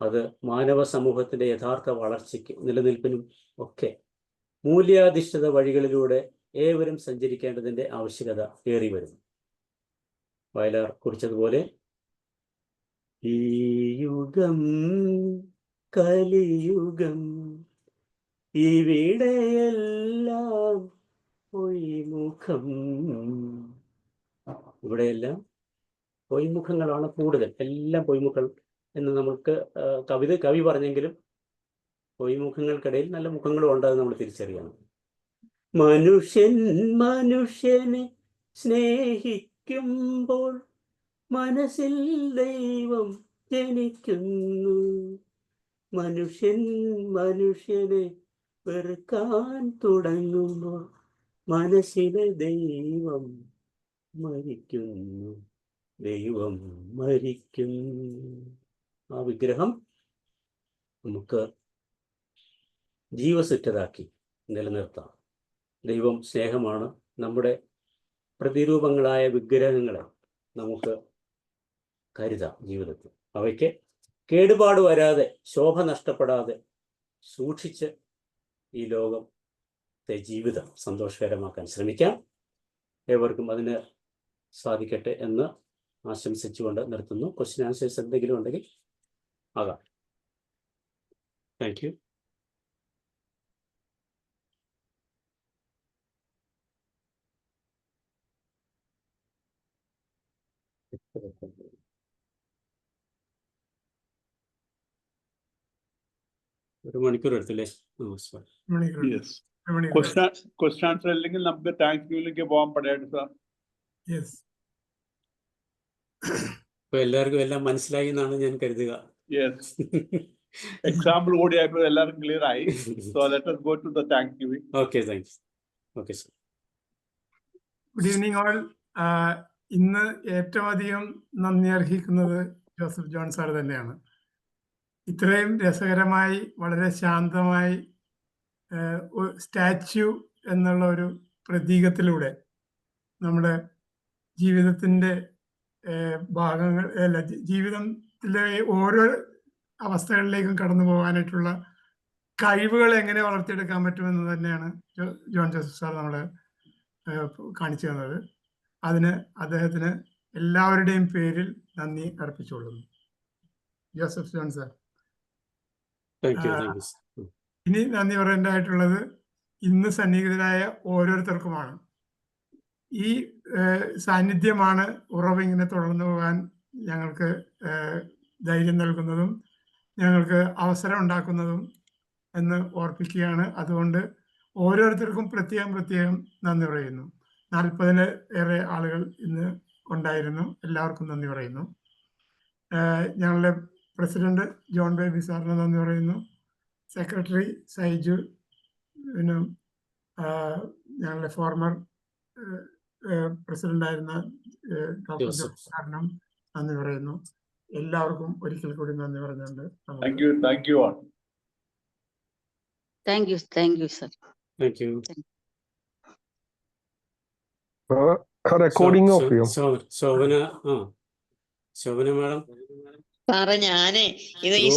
അത് മാനവ സമൂഹത്തിൻ്റെ യഥാർത്ഥ വളർച്ചയ്ക്ക്, നിലനിൽപ്പിനും ഒക്കെ മൂല്യാധിഷ്ഠിത വഴികളിലൂടെ ഏവരും സഞ്ചരിക്കേണ്ടതിൻ്റെ ആവശ്യകത ഏറി വരുന്നു. വയലാർ കുറിച്ചതുപോലെ ഈ യുഗം കലിയുഗം ഇവിടെയെല്ലാം പൊയ്മുഖം. ഇവിടെയെല്ലാം പൊയ്മുഖങ്ങളാണ് കൂടുതൽ. എല്ലാം പൊയ്മുഖം എന്ന് നമുക്ക് കവി പറഞ്ഞെങ്കിലും പൊയ്മുഖങ്ങൾക്കിടയിൽ നല്ല മുഖങ്ങളും ഉണ്ടാകും. നമ്മൾ തിരിച്ചറിയണം. മനുഷ്യൻ മനുഷ്യനെ സ്നേഹിക്കുമ്പോൾ മനസ്സിൽ ദൈവം ജനിക്കുന്നു. മനുഷ്യൻ മനുഷ്യനെ വെറുക്കാൻ തുടങ്ങുമ്പോൾ മനസ്സിലെ ദൈവം മരിക്കുന്നു. ദൈവം മരിക്കുന്നു. ആ വിഗ്രഹം നമുക്ക് ജീവസുറ്റതാക്കി നിലനിർത്താം. ദൈവം സ്നേഹമാണ്. നമ്മുടെ പ്രതിരൂപങ്ങളായ വിഗ്രഹങ്ങളെ നമുക്ക് കരുതാം ജീവിതത്തിൽ. അവയ്ക്ക് കേടുപാട് വരാതെ, ശോഭ നഷ്ടപ്പെടാതെ സൂക്ഷിച്ച് ഈ ലോകത്തെ ജീവിതം സന്തോഷകരമാക്കാൻ ശ്രമിക്കാം. ഏവർക്കും അതിന് സാധിക്കട്ടെ എന്ന് ആശംസിച്ചുകൊണ്ട് നിർത്തുന്നു. ക്വസ്റ്റ്യൻ ആൻസേഴ്സ് എന്തെങ്കിലും ഉണ്ടെങ്കിൽ ആകാം. Thank you. ഒരു മണിക്കൂർ എടുത്തില്ലേ? ക്വസ്റ്റ്യൻ ആൻസർ അല്ലെങ്കിൽ നമുക്ക് താങ്ക് യുവിലേക്ക് പോകാൻ പടയായിട്ട് സാർ. ഇപ്പൊ എല്ലാവർക്കും എല്ലാം മനസ്സിലായി എന്നാണ് ഞാൻ കരുതുക. എക്സാമ്പിൾ കൂടി ആയപ്പോൾ എല്ലാവർക്കും ക്ലിയർ ആയി. So let us go to the thanksgiving. Okay, thanks. Okay sir. Good evening all. ഇന്ന് ഏറ്റവും അധികം നന്ദി അർഹിക്കുന്നത് ജോസഫ് ജോൺ സാർ തന്നെയാണ്. ഇത്രയും രസകരമായി, വളരെ ശാന്തമായി സ്റ്റാച്യു എന്നുള്ള ഒരു പ്രതീകത്തിലൂടെ നമ്മുടെ ജീവിതത്തിൻ്റെ ഭാഗങ്ങൾ അല്ല ജീവിതത്തിലെ ഓരോ അവസ്ഥകളിലേക്കും കടന്നു പോകാനായിട്ടുള്ള കഴിവുകൾ എങ്ങനെ വളർത്തിയെടുക്കാൻ പറ്റുമെന്ന് തന്നെയാണ് ജോൺ ജോസഫ് സാർ നമ്മളെ കാണിച്ചു തന്നത്. അതിന് അദ്ദേഹത്തിന് എല്ലാവരുടെയും പേരിൽ നന്ദി അർപ്പിച്ചുകൊള്ളുന്നു. ജോസഫ് ജോൺ സാർ, ഇനി നന്ദി പറയേണ്ടതായിട്ടുള്ളത് ഇന്ന് സന്നിഹിതരായ ഓരോരുത്തർക്കുമാണ്. ഈ സാന്നിധ്യമാണ് ഉറവ് ഇങ്ങനെ തുടർന്നു പോകാൻ ഞങ്ങൾക്ക് ധൈര്യം നൽകുന്നതും ഞങ്ങൾക്ക് അവസരം ഉണ്ടാക്കുന്നതും എന്ന് ഓർപ്പിക്കുകയാണ്. അതുകൊണ്ട് ഓരോരുത്തർക്കും പ്രത്യേകം നന്ദി പറയുന്നു. 40-ലേറെ ആളുകൾ ഇന്ന് ഉണ്ടായിരുന്നു. എല്ലാവർക്കും നന്ദി പറയുന്നു. ഞങ്ങളുടെ പ്രസിഡന്റ് ജോൺ ബേബി സാറിന് നന്ദി പറയുന്നു. സെക്രട്ടറി സൈജു, പിന്നെ ഞങ്ങളുടെ ഫോർമർ പ്രസിഡന്റായിരുന്ന ഡോക്ടർ ജോസഫ് സാറിനും നന്ദി പറയുന്നു. എല്ലാവർക്കും ഒരിക്കൽ കൂടി നന്ദി പറഞ്ഞുകൊണ്ട് thank U all. Thank you, sir. Thank you. Recording of you. Shovana madam. സാറേ ഞാനേ ഇത് ഈ